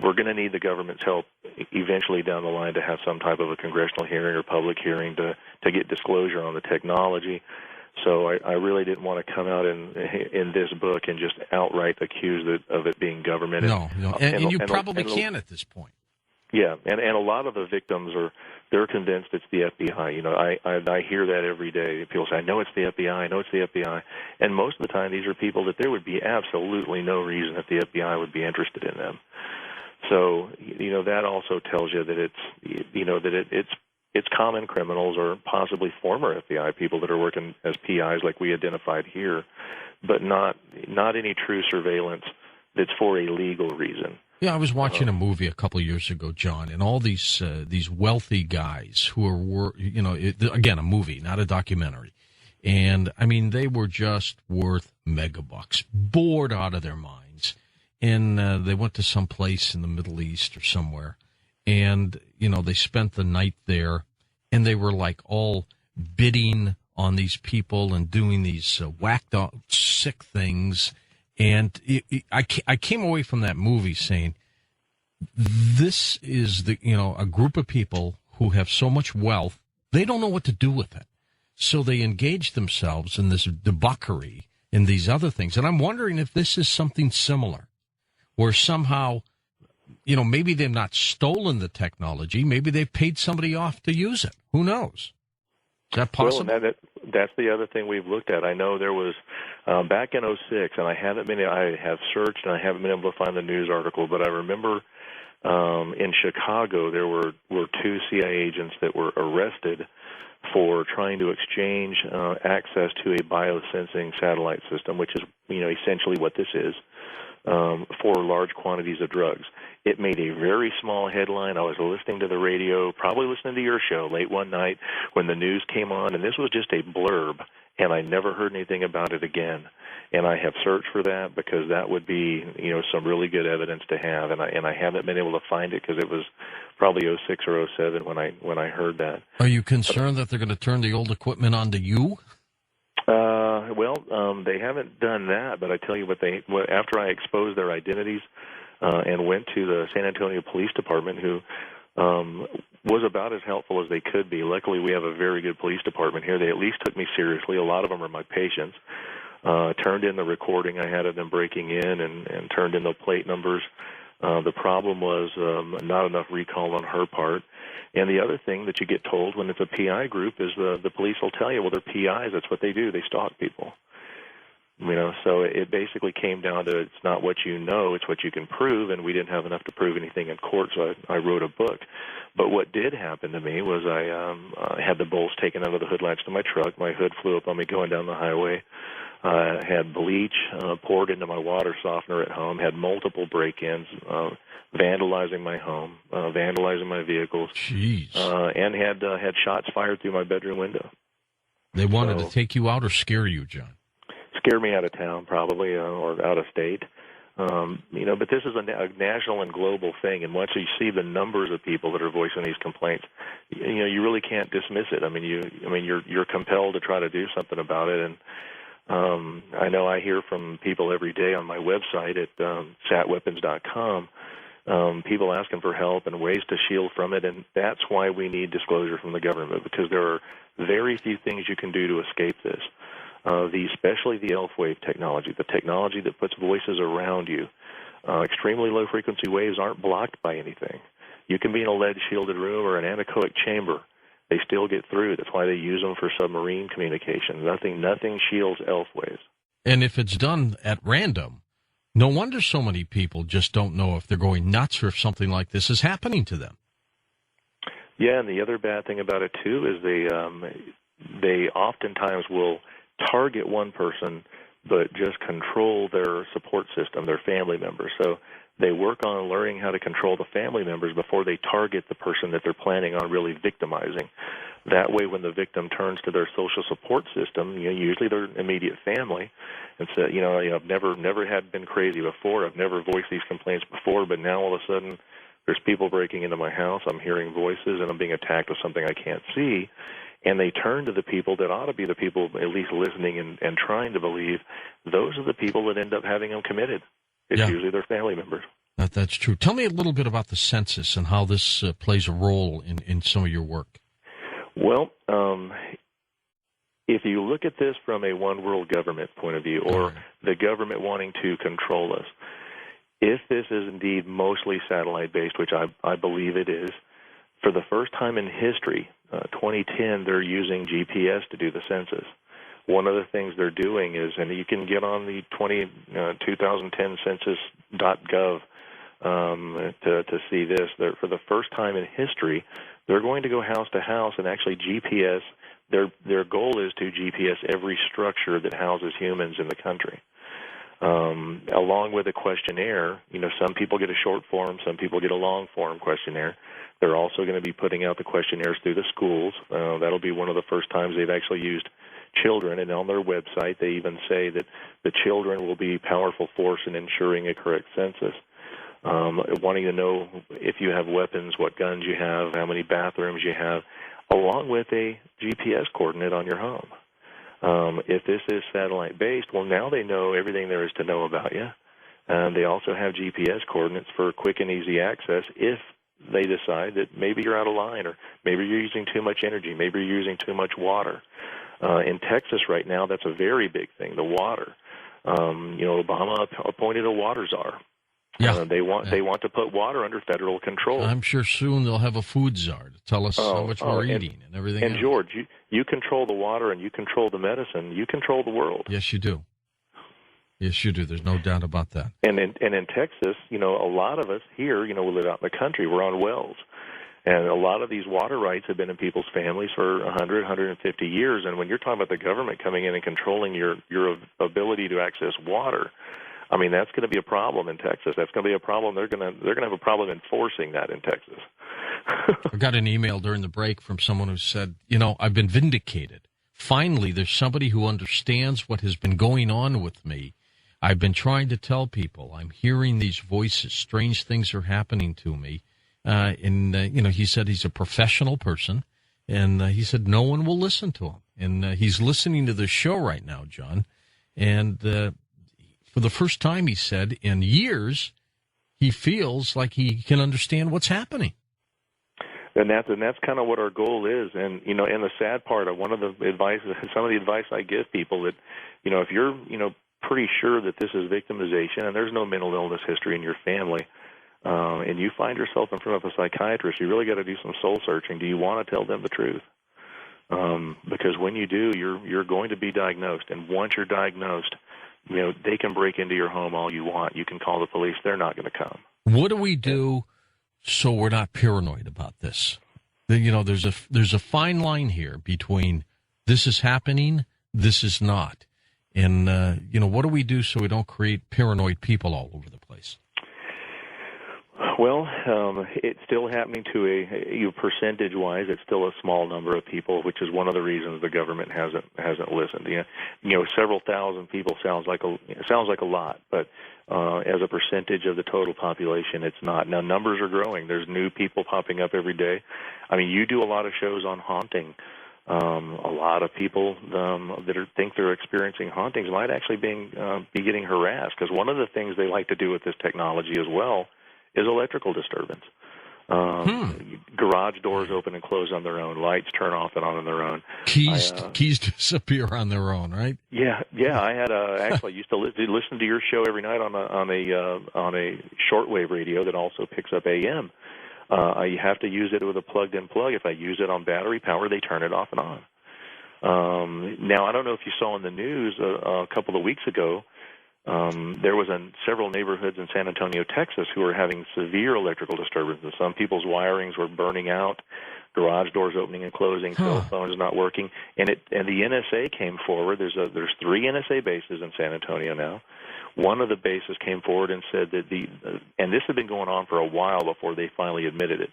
we're going to need the government's help eventually down the line to have some type of a congressional hearing or public hearing to get disclosure on the technology. So I really didn't want to come out in this book and just outright accuse it of it being government. No, and you probably can at this point. Yeah, and a lot of the victims they're convinced it's the FBI. You know, I hear that every day. People say, I know it's the FBI, I know it's the FBI. And most of the time these are people that there would be absolutely no reason that the FBI would be interested in them. So, you know, that also tells you that it's common criminals or possibly former FBI people that are working as PIs like we identified here, but not any true surveillance that's for a legal reason. Yeah, I was watching a movie a couple of years ago, John, and all these wealthy guys who were again, a movie, not a documentary. And, I mean, they were just worth megabucks, bored out of their minds. And they went to some place in the Middle East or somewhere, and, you know, they spent the night there, and they were, like, all bidding on these people and doing these whacked out, sick things. And I came away from that movie saying, this is a group of people who have so much wealth, they don't know what to do with it. So they engage themselves in this debauchery and these other things. And I'm wondering if this is something similar, where somehow, you know, maybe they've not stolen the technology. Maybe they've paid somebody off to use it. Who knows? Is that possible? Well, that's the other thing we've looked at. I know there was back in '06, and I have searched and I haven't been able to find the news article, but I remember in Chicago there were two CIA agents that were arrested for trying to exchange access to a biosensing satellite system, which is, you know, essentially what this is, for large quantities of drugs. It made a very small headline. I was listening to the radio, probably listening to your show late one night when the news came on, and this was just a blurb, and I never heard anything about it again. And I have searched for that because that would be, you know, some really good evidence to have, and I haven't been able to find it because it was probably '06 or '07 when I heard that. Are you concerned that they're going to turn the old equipment onto you? They haven't done that, but I tell you what, after I exposed their identities and went to the San Antonio Police Department, who was about as helpful as they could be. Luckily, we have a very good police department here. They at least took me seriously. A lot of them are my patients. Turned in the recording I had of them breaking in and turned in the plate numbers. The problem was not enough recall on her part. And the other thing that you get told when it's a PI group is the police will tell you, well, they're PIs. That's what they do. They stalk people. You know, so it basically came down to it's not what you know, it's what you can prove, and we didn't have enough to prove anything in court, so I wrote a book. But what did happen to me was I had the bolts taken out of the hood latch to my truck. My hood flew up on me going down the highway. Had bleach poured into my water softener at home, had multiple break-ins, vandalizing my home, vandalizing my vehicles, and had shots fired through my bedroom window. They wanted to take you out or scare you, John? Scare me out of town, probably, or out of state. You know, but this is a national and global thing, and once you see the numbers of people that are voicing these complaints, you know, you really can't dismiss it. I mean, you're compelled to try to do something about it, and I know I hear from people every day on my website at satweapons.com, people asking for help and ways to shield from it, and that's why we need disclosure from the government, because there are very few things you can do to escape this. Especially the ELF wave technology, the technology that puts voices around you. Extremely low-frequency waves aren't blocked by anything. You can be in a lead-shielded room or an anechoic chamber. They still get through. That's why they use them for submarine communication. Nothing shields ELF waves. And if it's done at random, no wonder so many people just don't know if they're going nuts or if something like this is happening to them. Yeah, and the other bad thing about it, too, is they oftentimes will target one person but just control their support system, their family members. So they work on learning how to control the family members before they target the person that they're planning on really victimizing. That way, when the victim turns to their social support system, you know, usually their immediate family, and say, I've never been crazy before. I've never voiced these complaints before, but now all of a sudden there's people breaking into my house. I'm hearing voices, and I'm being attacked with something I can't see. And they turn to the people that ought to be the people at least listening and trying to believe. Those are the people that end up having them committed. It's usually their family members. That's true. Tell me a little bit about the census and how this plays a role in some of your work. Well, if you look at this from a one world government point of view, or the government wanting to control us, if this is indeed mostly satellite-based, which I believe it is, for the first time in history, 2010, they're using GPS to do the census. One of the things they're doing is, and you can get on the 2010 census.gov to see this, for the first time in history, they're going to go house to house and actually GPS. Their goal is to GPS every structure that houses humans in the country. Along with a questionnaire, some people get a short form, some people get a long form questionnaire. They're also going to be putting out the questionnaires through the schools. That'll be one of the first times they've actually used children, and on their website they even say that the children will be a powerful force in ensuring a correct census. Wanting to know if you have weapons, what guns you have, how many bathrooms you have, along with a GPS coordinate on your home. If this is satellite-based, well, now they know everything there is to know about you. They also have GPS coordinates for quick and easy access if they decide that maybe you're out of line, or maybe you're using too much energy, maybe you're using too much water. In Texas right now, that's a very big thing, the water. Obama appointed a water czar. Yeah. They want to put water under federal control. I'm sure soon they'll have a food czar to tell us how much we're eating and everything else. And George, you control the water and you control the medicine. You control the world. Yes, you do. Yes, you do. There's no doubt about that. And in Texas, a lot of us here, we live out in the country. We're on wells. And a lot of these water rights have been in people's families for 100, 150 years. And when you're talking about the government coming in and controlling your ability to access water, I mean, that's going to be a problem in Texas. That's going to be a problem. They're going to have a problem enforcing that in Texas. I got an email during the break from someone who said, I've been vindicated. Finally, there's somebody who understands what has been going on with me. I've been trying to tell people. I'm hearing these voices. Strange things are happening to me. He said he's a professional person, and he said no one will listen to him. And he's listening to the show right now, John, and for the first time, he said, in years, he feels like he can understand what's happening. And that's kind of what our goal is. And and the sad part of some of the advice I give people, that if you're pretty sure that this is victimization and there's no mental illness history in your family, and you find yourself in front of a psychiatrist, you really got to do some soul searching. Do you want to tell them the truth? Because when you do, you're going to be diagnosed, and once you're diagnosed, they can break into your home all you want. You can call the police. They're not going to come. What do we do so we're not paranoid about this? There's a fine line here between this is happening, this is not. And, what do we do so we don't create paranoid people all over the place? Well, it's still happening to percentage-wise. It's still a small number of people, which is one of the reasons the government hasn't listened. Several thousand people sounds like a lot, but as a percentage of the total population, it's not. Now, numbers are growing. There's new people popping up every day. I mean, you do a lot of shows on haunting. A lot of people that think they're experiencing hauntings might actually be getting harassed, because one of the things they like to do with this technology as well is electrical disturbance. Garage doors open and close on their own. Lights turn off and on their own. Keys disappear on their own, right? Yeah. I had actually used to listen to your show every night on a shortwave radio that also picks up AM. I have to use it with a plugged-in plug. If I use it on battery power, they turn it off and on. Now, I don't know if you saw in the news a couple of weeks ago, there was several neighborhoods in San Antonio, Texas, who were having severe electrical disturbances. Some people's wirings were burning out, garage doors opening and closing, cell phones not working, and the NSA came forward. There's 3 NSA bases in San Antonio now. One of the bases came forward and said that and this had been going on for a while before they finally admitted it,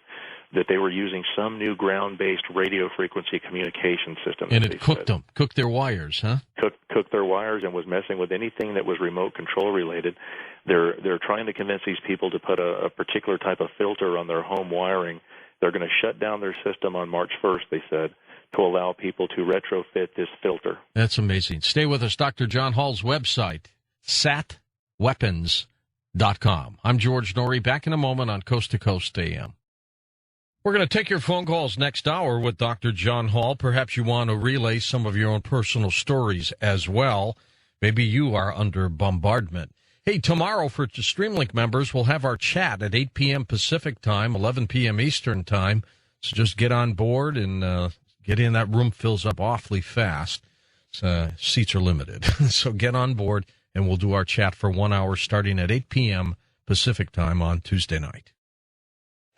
that they were using some new ground-based radio frequency communication system. And it cooked their wires, huh? Cooked their wires and was messing with anything that was remote control related. They're trying to convince these people to put a particular type of filter on their home wiring. They're going to shut down their system on March 1st, they said, to allow people to retrofit this filter. That's amazing. Stay with us. Dr. John Hall's website, satweapons.com. I'm George Norrie, back in a moment on Coast to Coast AM. We're going to take your phone calls next hour with Dr. John Hall. Perhaps you want to relay some of your own personal stories as well. Maybe you are under bombardment. Hey, tomorrow for Streamlink members, we'll have our chat at 8 p.m. Pacific time, 11 p.m. Eastern time. So just get on board and get in. That room fills up awfully fast. Seats are limited. So get on board, and we'll do our chat for 1 hour starting at 8 p.m. Pacific time on Tuesday night.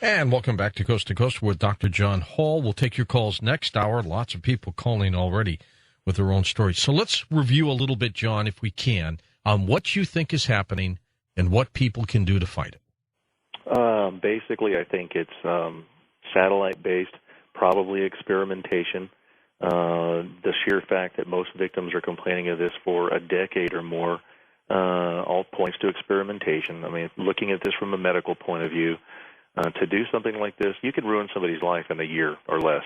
And welcome back to Coast with Dr. John Hall. We'll take your calls next hour. Lots of people calling already with their own stories. So let's review a little bit, John, if we can, on what you think is happening and what people can do to fight it. Basically, I think it's satellite-based, probably experimentation. The sheer fact that most victims are complaining of this for a decade or more all points to experimentation. I mean, looking at this from a medical point of view, to do something like this, you could ruin somebody's life in a year or less.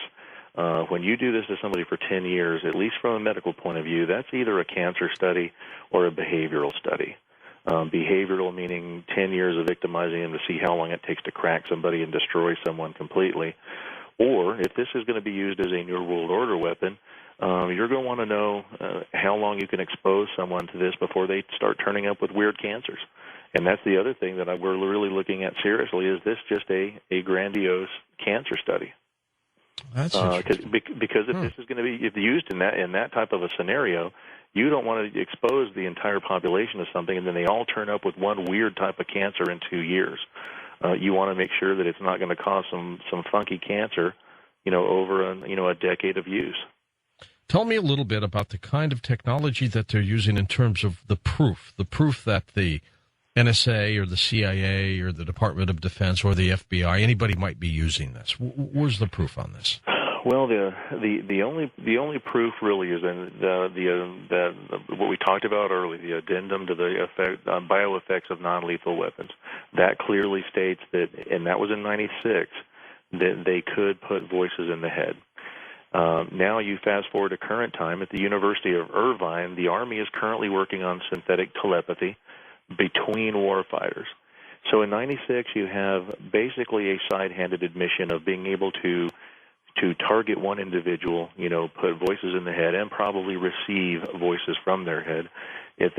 When you do this to somebody for 10 years, at least from a medical point of view, that's either a cancer study or a behavioral study. Behavioral meaning 10 years of victimizing them to see how long it takes to crack somebody and destroy someone completely. Or if this is going to be used as a New World Order weapon, you're going to want to know how long you can expose someone to this before they start turning up with weird cancers. And that's the other thing that we're really looking at seriously. Is this just a grandiose cancer study? That's because if this is going to be used in that type of a scenario, you don't want to expose the entire population to something, and then they all turn up with one weird type of cancer in 2 years. You want to make sure that it's not going to cause some funky cancer, over a decade of use. Tell me a little bit about the kind of technology that they're using in terms of the proof that the NSA or the CIA or the Department of Defense or the FBI, anybody might be using this. Where's the proof on this? Well, the only proof really is in the what we talked about earlier, the addendum to the bioeffects of non-lethal weapons. That clearly states that, and that was in '96, that they could put voices in the head. Now you fast forward to current time at the University of Irvine, the Army is currently working on synthetic telepathy between warfighters. So in '96, you have basically a side-handed admission of being able to target one individual, put voices in the head and probably receive voices from their head at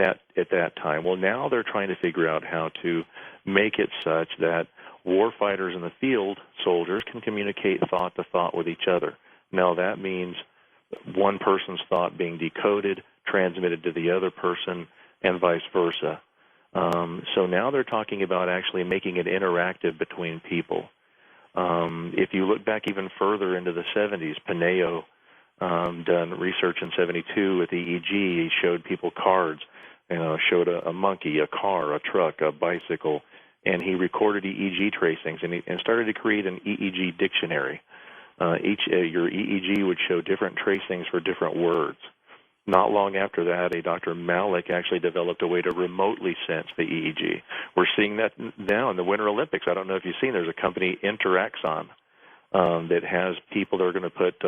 that time. Well, now they're trying to figure out how to make it such that warfighters in the field, soldiers, can communicate thought to thought with each other. Now that means one person's thought being decoded, transmitted to the other person, and vice versa. So now they're talking about actually making it interactive between people. If you look back even further into the 70s, Pineo done research in '72 with EEG. He showed people cards, showed a monkey, a car, a truck, a bicycle, and he recorded EEG tracings and started to create an EEG dictionary. Your EEG would show different tracings for different words. Not long after that, a Dr. Malik actually developed a way to remotely sense the EEG. We're seeing that now in the Winter Olympics. I don't know if you've seen, there's a company, Interaxon, that has people that are going to put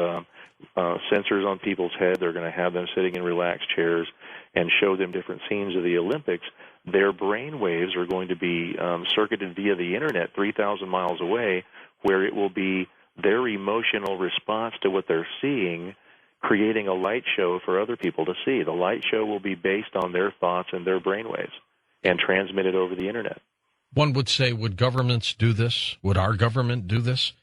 sensors on people's head. They're going to have them sitting in relaxed chairs and show them different scenes of the Olympics. Their brain waves are going to be circuited via the Internet 3,000 miles away, where it will be their emotional response to what they're seeing, creating a light show for other people to see. The light show will be based on their thoughts and their brainwaves and transmitted over the Internet. One would say, would governments do this? Would our government do this?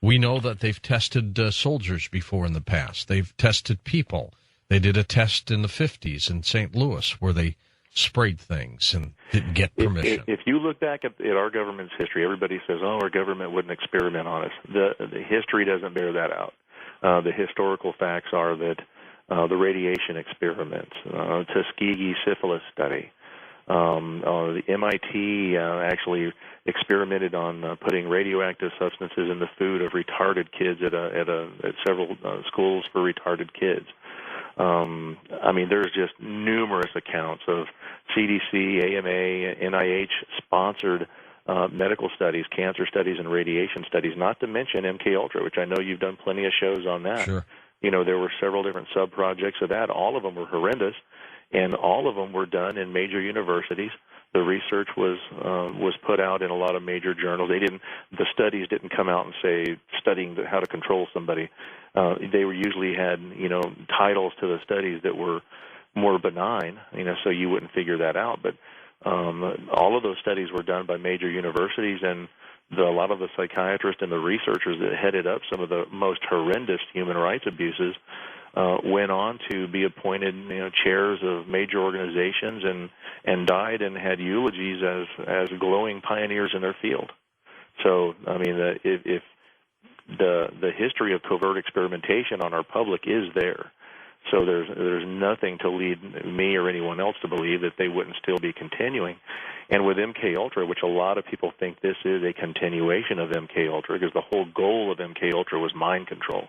We know that they've tested soldiers before in the past. They've tested people. They did a test in the 50s in St. Louis where they sprayed things and didn't get permission. If you look back at our government's history, everybody says, our government wouldn't experiment on us. The history doesn't bear that out. The historical facts are that the radiation experiments, Tuskegee syphilis study, the MIT actually experimented on putting radioactive substances in the food of retarded kids at several schools for retarded kids. I mean, there's just numerous accounts of CDC, AMA, NIH-sponsored medical studies, cancer studies, and radiation studies, not to mention MKUltra, which I know you've done plenty of shows on that. Sure. There were several different sub-projects of that. All of them were horrendous, and all of them were done in major universities. The research was put out in a lot of major journals. The studies didn't come out and say studying how to control somebody. They were usually had titles to the studies that were more benign, so you wouldn't figure that out. But all of those studies were done by major universities, and a lot of the psychiatrists and the researchers that headed up some of the most horrendous human rights abuses went on to be appointed chairs of major organizations and died and had eulogies as glowing pioneers in their field. So, I mean, if the history of covert experimentation on our public is there. So there's nothing to lead me or anyone else to believe that they wouldn't still be continuing. And with MK Ultra, which a lot of people think this is a continuation of MK Ultra, because the whole goal of MK Ultra was mind control.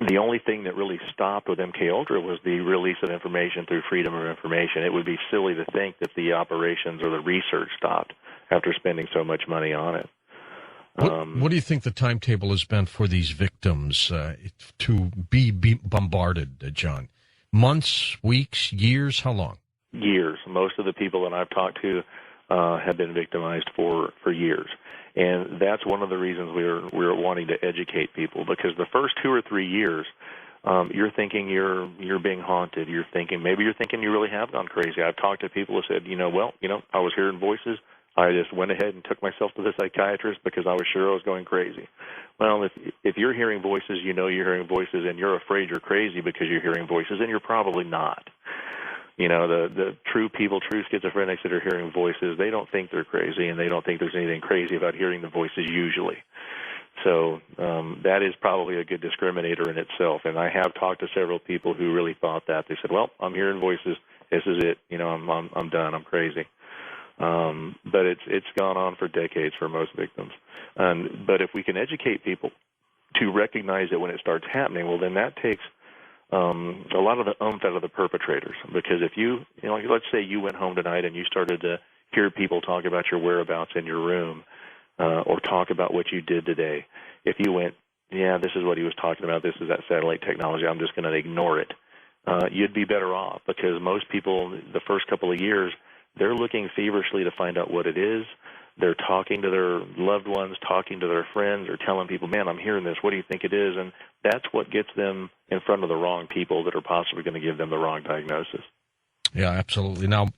The only thing that really stopped with MK Ultra was the release of information through freedom of information. It would be silly to think that the operations or the research stopped after spending so much money on it. What do you think the timetable has been for these victims to be bombarded, John? Months, weeks, years? How long? Years. Most of the people that I've talked to have been victimized for years. And that's one of the reasons we're wanting to educate people, because the first 2 or 3 years, you're thinking you're being haunted. Maybe you're thinking you really have gone crazy. I've talked to people who said, I was hearing voices. I just went ahead and took myself to the psychiatrist because I was sure I was going crazy. Well, if you're hearing voices, you're hearing voices, and you're afraid you're crazy because you're hearing voices, and you're probably not. The true people, true schizophrenics that are hearing voices, they don't think they're crazy, and they don't think there's anything crazy about hearing the voices usually. So that is probably a good discriminator in itself. And I have talked to several people who really thought that. They said, well, I'm hearing voices. This is it. I'm done. I'm crazy. But it's gone on for decades for most victims. But if we can educate people to recognize it when it starts happening, well, then that takes a lot of the oomph out of the perpetrators. Because if let's say you went home tonight and you started to hear people talk about your whereabouts in your room, or talk about what you did today. If you went, yeah, this is what he was talking about, this is that satellite technology, I'm just going to ignore it, you'd be better off, because most people, the first couple of years, they're looking feverishly to find out what it is. They're talking to their loved ones, talking to their friends, or telling people, man, I'm hearing this, what do you think it is? And that's what gets them in front of the wrong people that are possibly going to give them the wrong diagnosis. Yeah, absolutely. Now,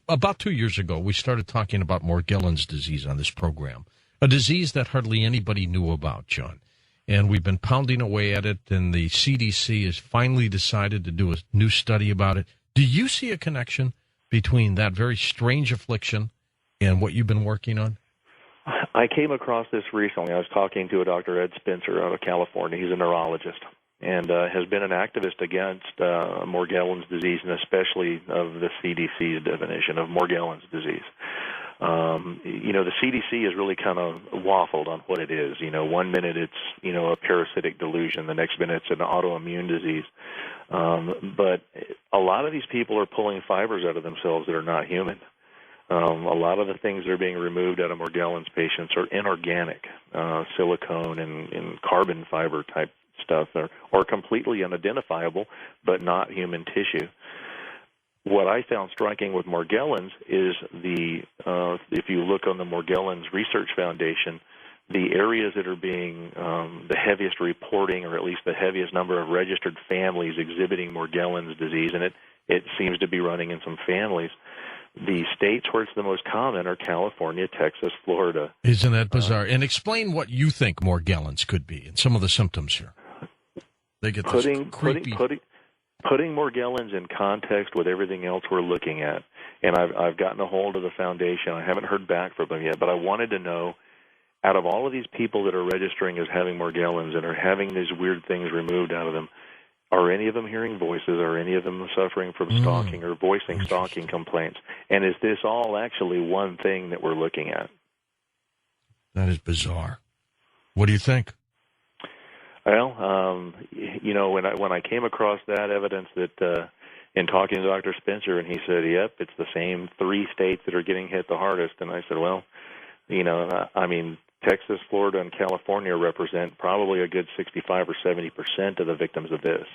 about 2 years ago, we started talking about Morgellons disease on this program, a disease that hardly anybody knew about, John. And we've been pounding away at it, and the CDC has finally decided to do a new study about it. Do you see a connection between that very strange affliction and what you've been working on? I came across this recently. I was talking to a Dr. Ed Spencer out of California. He's a neurologist and has been an activist against Morgellons disease, and especially of the CDC's definition of Morgellons disease. The CDC has really kind of waffled on what it is. 1 minute it's, a parasitic delusion. The next minute it's an autoimmune disease. But a lot of these people are pulling fibers out of themselves that are not human. A lot of the things that are being removed out of Morgellons patients are inorganic, silicone and carbon fiber type stuff, or completely unidentifiable, but not human tissue. What I found striking with Morgellons is if you look on the Morgellons Research Foundation, the areas that are being the heaviest reporting, or at least the heaviest number of registered families exhibiting Morgellons disease, and it seems to be running in some families. The states where it's the most common are California, Texas, Florida. Isn't that bizarre? And explain what you think Morgellons could be and some of the symptoms here. They get this creepy... Putting Morgellons in context with everything else we're looking at, and I've gotten a hold of the foundation. I haven't heard back from them yet, but I wanted to know, out of all of these people that are registering as having Morgellons and are having these weird things removed out of them, are any of them hearing voices? Are any of them suffering from stalking or voicing stalking complaints? And is this all actually one thing that we're looking at? That is bizarre. What do you think? Well, when I came across that evidence that in talking to Dr. Spencer, and he said, yep, it's the same 3 states that are getting hit the hardest. And I said, well, Texas, Florida, and California represent probably a good 65 or 70% of the victims of this.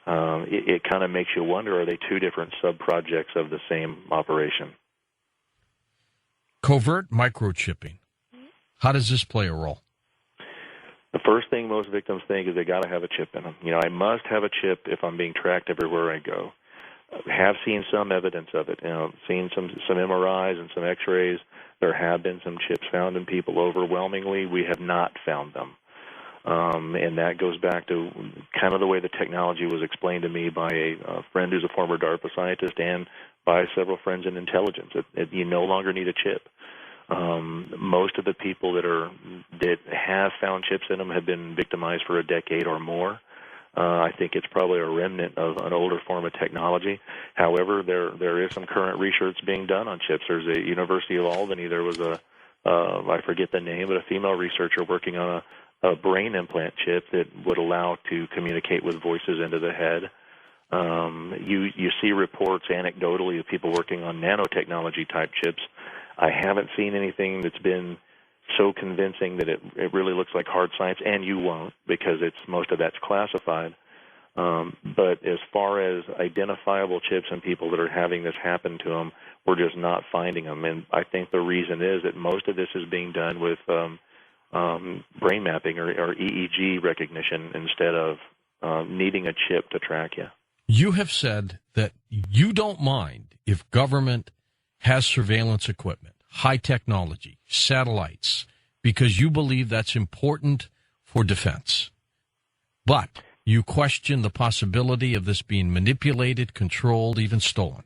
it kind of makes you wonder, are they two different sub-projects of the same operation? Covert microchipping. How does this play a role? The first thing most victims think is they got to have a chip in them. I must have a chip if I'm being tracked everywhere I go. Have seen some evidence of it. Seen some MRIs and some X-rays. There have been some chips found in people. Overwhelmingly, we have not found them. And that goes back to kind of the way the technology was explained to me by a friend who's a former DARPA scientist and by several friends in intelligence. You no longer need a chip. Most of the people that have found chips in them have been victimized for a decade or more. I think it's probably a remnant of an older form of technology. However, there is some current research being done on chips. There's a University of Albany. There was I forget the name, but a female researcher working on a brain implant chip that would allow to communicate with voices into the head. You see reports anecdotally of people working on nanotechnology type chips. I haven't seen anything that's been so convincing that it really looks like hard science, and you won't, because most of that's classified. But as far as identifiable chips and people that are having this happen to them, we're just not finding them. And I think the reason is that most of this is being done with brain mapping or EEG recognition instead of needing a chip to track you. You have said that you don't mind if government has surveillance equipment, high technology, satellites, because you believe that's important for defense. But you question the possibility of this being manipulated, controlled, even stolen.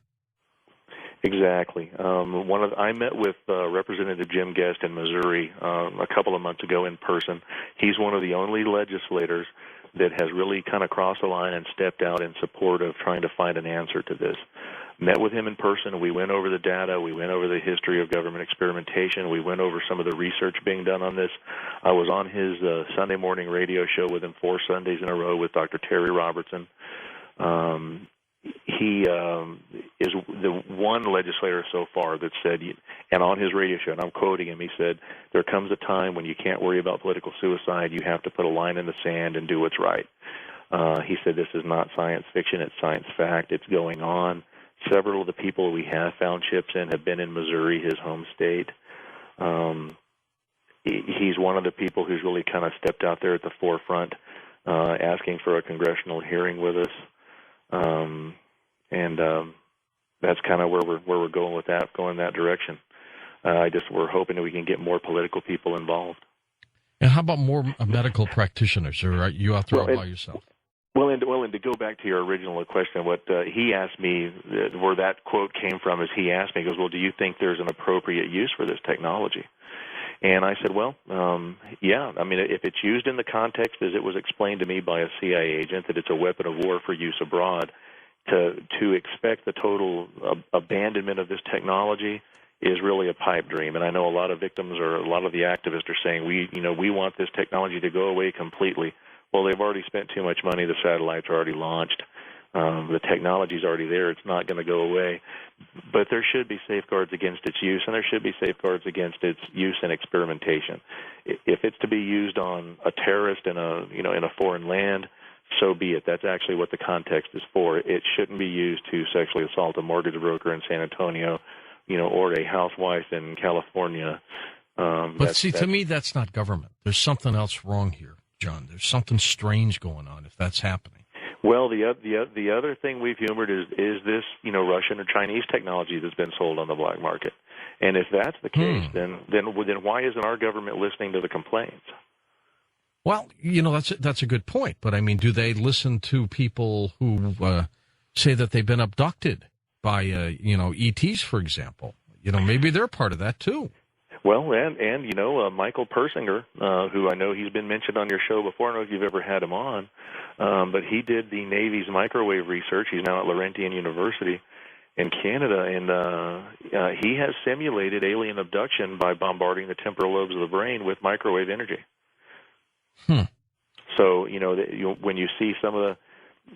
Exactly. I met with Representative Jim Guest in Missouri a couple of months ago in person. He's one of the only legislators that has really kind of crossed the line and stepped out in support of trying to find an answer to this. Met with him in person. We went over the data. We went over the history of government experimentation. We went over some of the research being done on this. I was on his Sunday morning radio show with him 4 Sundays in a row with Dr. Terry Robertson. He is the one legislator so far that said, and on his radio show, and I'm quoting him, he said, there comes a time when you can't worry about political suicide. You have to put a line in the sand and do what's right. He said this is not science fiction. It's science fact. It's going on. Several of the people we have found chips in have been in Missouri, his home state. He's one of the people who's really kind of stepped out there at the forefront, asking for a congressional hearing with us. That's kind of where we're going with that, going that direction. We're hoping that we can get more political people involved. And how about more medical practitioners, or are you out there all by yourself? Well, and to go back to your original question, what he asked me, where that quote came from, is he asked me, he goes, well, do you think there's an appropriate use for this technology? And I said, well, yeah. I mean, if it's used in the context as it was explained to me by a CIA agent, that it's a weapon of war for use abroad, to expect the total abandonment of this technology is really a pipe dream. And I know a lot of victims or a lot of the activists are saying, we want this technology to go away completely. Well, they've already spent too much money. The satellites are already launched. The technology's already there. It's not going to go away. But there should be safeguards against its use, and there should be safeguards against its use and experimentation. If it's to be used on a terrorist in a foreign land, so be it. That's actually what the context is for. It shouldn't be used to sexually assault a mortgage broker in San Antonio, or a housewife in California. But to me, that's not government. There's something else wrong here, John. There's something strange going on if that's happening. Well, the other thing we've humored is this, Russian or Chinese technology that's been sold on the black market. And if that's the case, then why isn't our government listening to the complaints? Well, that's a good point. But I mean, do they listen to people who say that they've been abducted by ETs, for example? Maybe they're part of that too. Well, and Michael Persinger, who I know he's been mentioned on your show before. I don't know if you've ever had him on, but he did the Navy's microwave research. He's now at Laurentian University in Canada, and he has simulated alien abduction by bombarding the temporal lobes of the brain with microwave energy. So when you see some of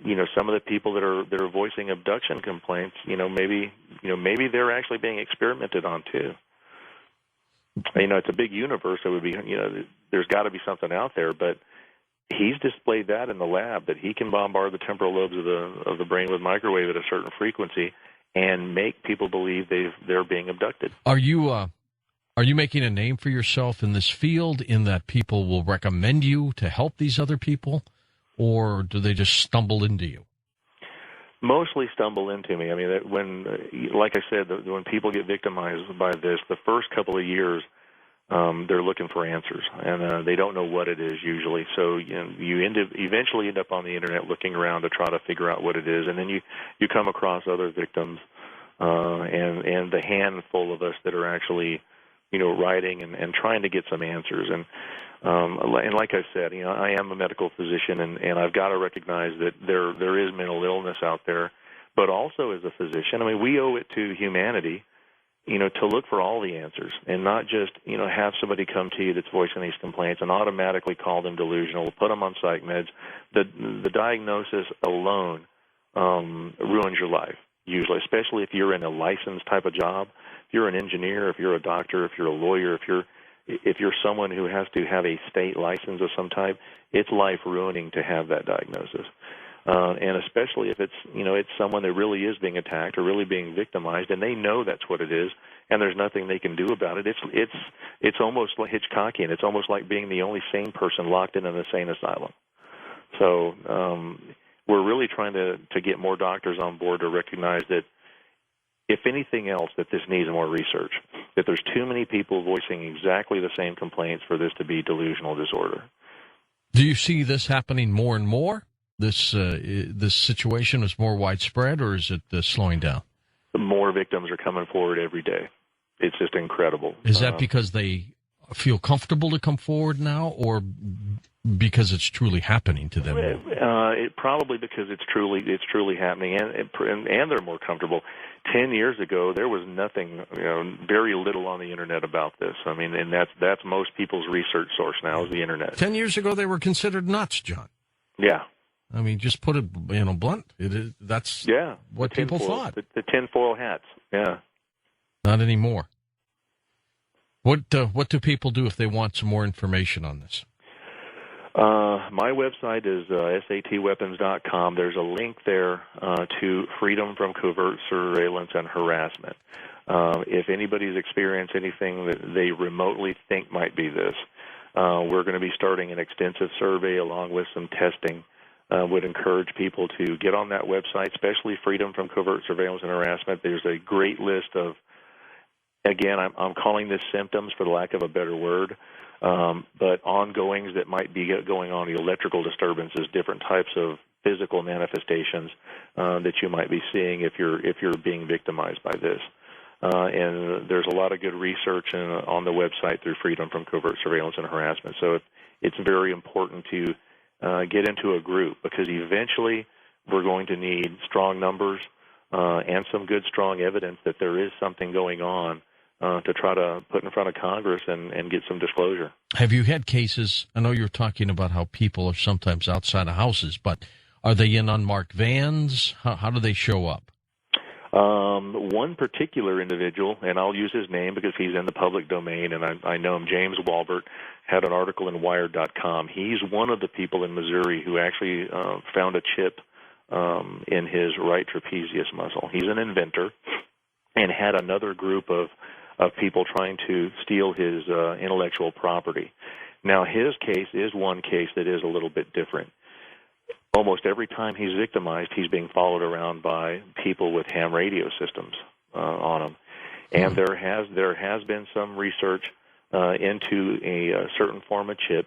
the people that are voicing abduction complaints, maybe they're actually being experimented on too. It's a big universe. It would be, there's got to be something out there, but he's displayed that in the lab, that he can bombard the temporal lobes of the brain with microwave at a certain frequency and make people believe they're being abducted. Are you making a name for yourself in this field, in that people will recommend you to help these other people, or do they just stumble into you? Mostly stumble into me. I mean, like I said, when people get victimized by this, the first couple of years, they're looking for answers, and they don't know what it is usually. So you eventually end up on the internet looking around to try to figure out what it is, and then you come across other victims, and the handful of us that are actually, writing and trying to get some answers. And like I said, I am a medical physician, and I've got to recognize that there is mental illness out there, but also as a physician, I mean, we owe it to humanity, to look for all the answers and not just, have somebody come to you that's voicing these complaints and automatically call them delusional, put them on psych meds. The diagnosis alone ruins your life, usually, especially if you're in a licensed type of job. If you're an engineer, if you're a doctor, if you're a lawyer, if you're someone who has to have a state license of some type, it's life-ruining to have that diagnosis. And especially if it's someone that really is being attacked or really being victimized, and they know that's what it is, and there's nothing they can do about it. It's almost like Hitchcockian. It's almost like being the only sane person locked in an insane asylum. So we're really trying to get more doctors on board to recognize that, if anything else, that this needs more research, that there's too many people voicing exactly the same complaints for this to be delusional disorder. Do you see this happening more and more? This situation is more widespread, or is it slowing down? More victims are coming forward every day. It's just incredible. Is that because they feel comfortable to come forward now, or because it's truly happening to them? Probably because it's truly happening, and they're more comfortable. 10 years ago, there was nothing, very little on the internet about this. I mean, and that's most people's research source now is the internet. 10 years ago, they were considered nuts, John. Yeah. I mean, just put it, blunt. That's what people thought. The tinfoil hats. Yeah. Not anymore. What do people do if they want some more information on this? My website is satweapons.com. There's a link there to freedom from covert surveillance and harassment. If anybody's experienced anything that they remotely think might be this, we're going to be starting an extensive survey along with some testing. Would encourage people to get on that website, especially Freedom from Covert Surveillance and Harassment. There's a great list of, again, I'm calling this symptoms for the lack of a better word, but ongoings that might be going on, electrical disturbances, different types of physical manifestations that you might be seeing if you're being victimized by this. And there's a lot of good research on the website through Freedom from Covert Surveillance and Harassment. So it's very important to get into a group, because eventually we're going to need strong numbers and some good, strong evidence that there is something going on to try to put in front of Congress and get some disclosure. Have you had cases? I know you're talking about how people are sometimes outside of houses, but are they in unmarked vans? How do they show up? One particular individual, and I'll use his name because he's in the public domain, and I know him, James Walbert, had an article in Wired.com. He's one of the people in Missouri who actually found a chip in his right trapezius muscle. He's an inventor and had another group of people trying to steal his intellectual property. Now, his case is one case that is a little bit different. Almost every time he's victimized, he's being followed around by people with ham radio systems on him. And there has been some research into a certain form of chip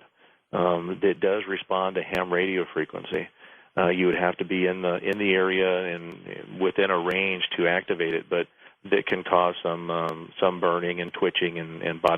that does respond to ham radio frequency. You would have to be in the area and within a range to activate it, but that can cause some burning and twitching and body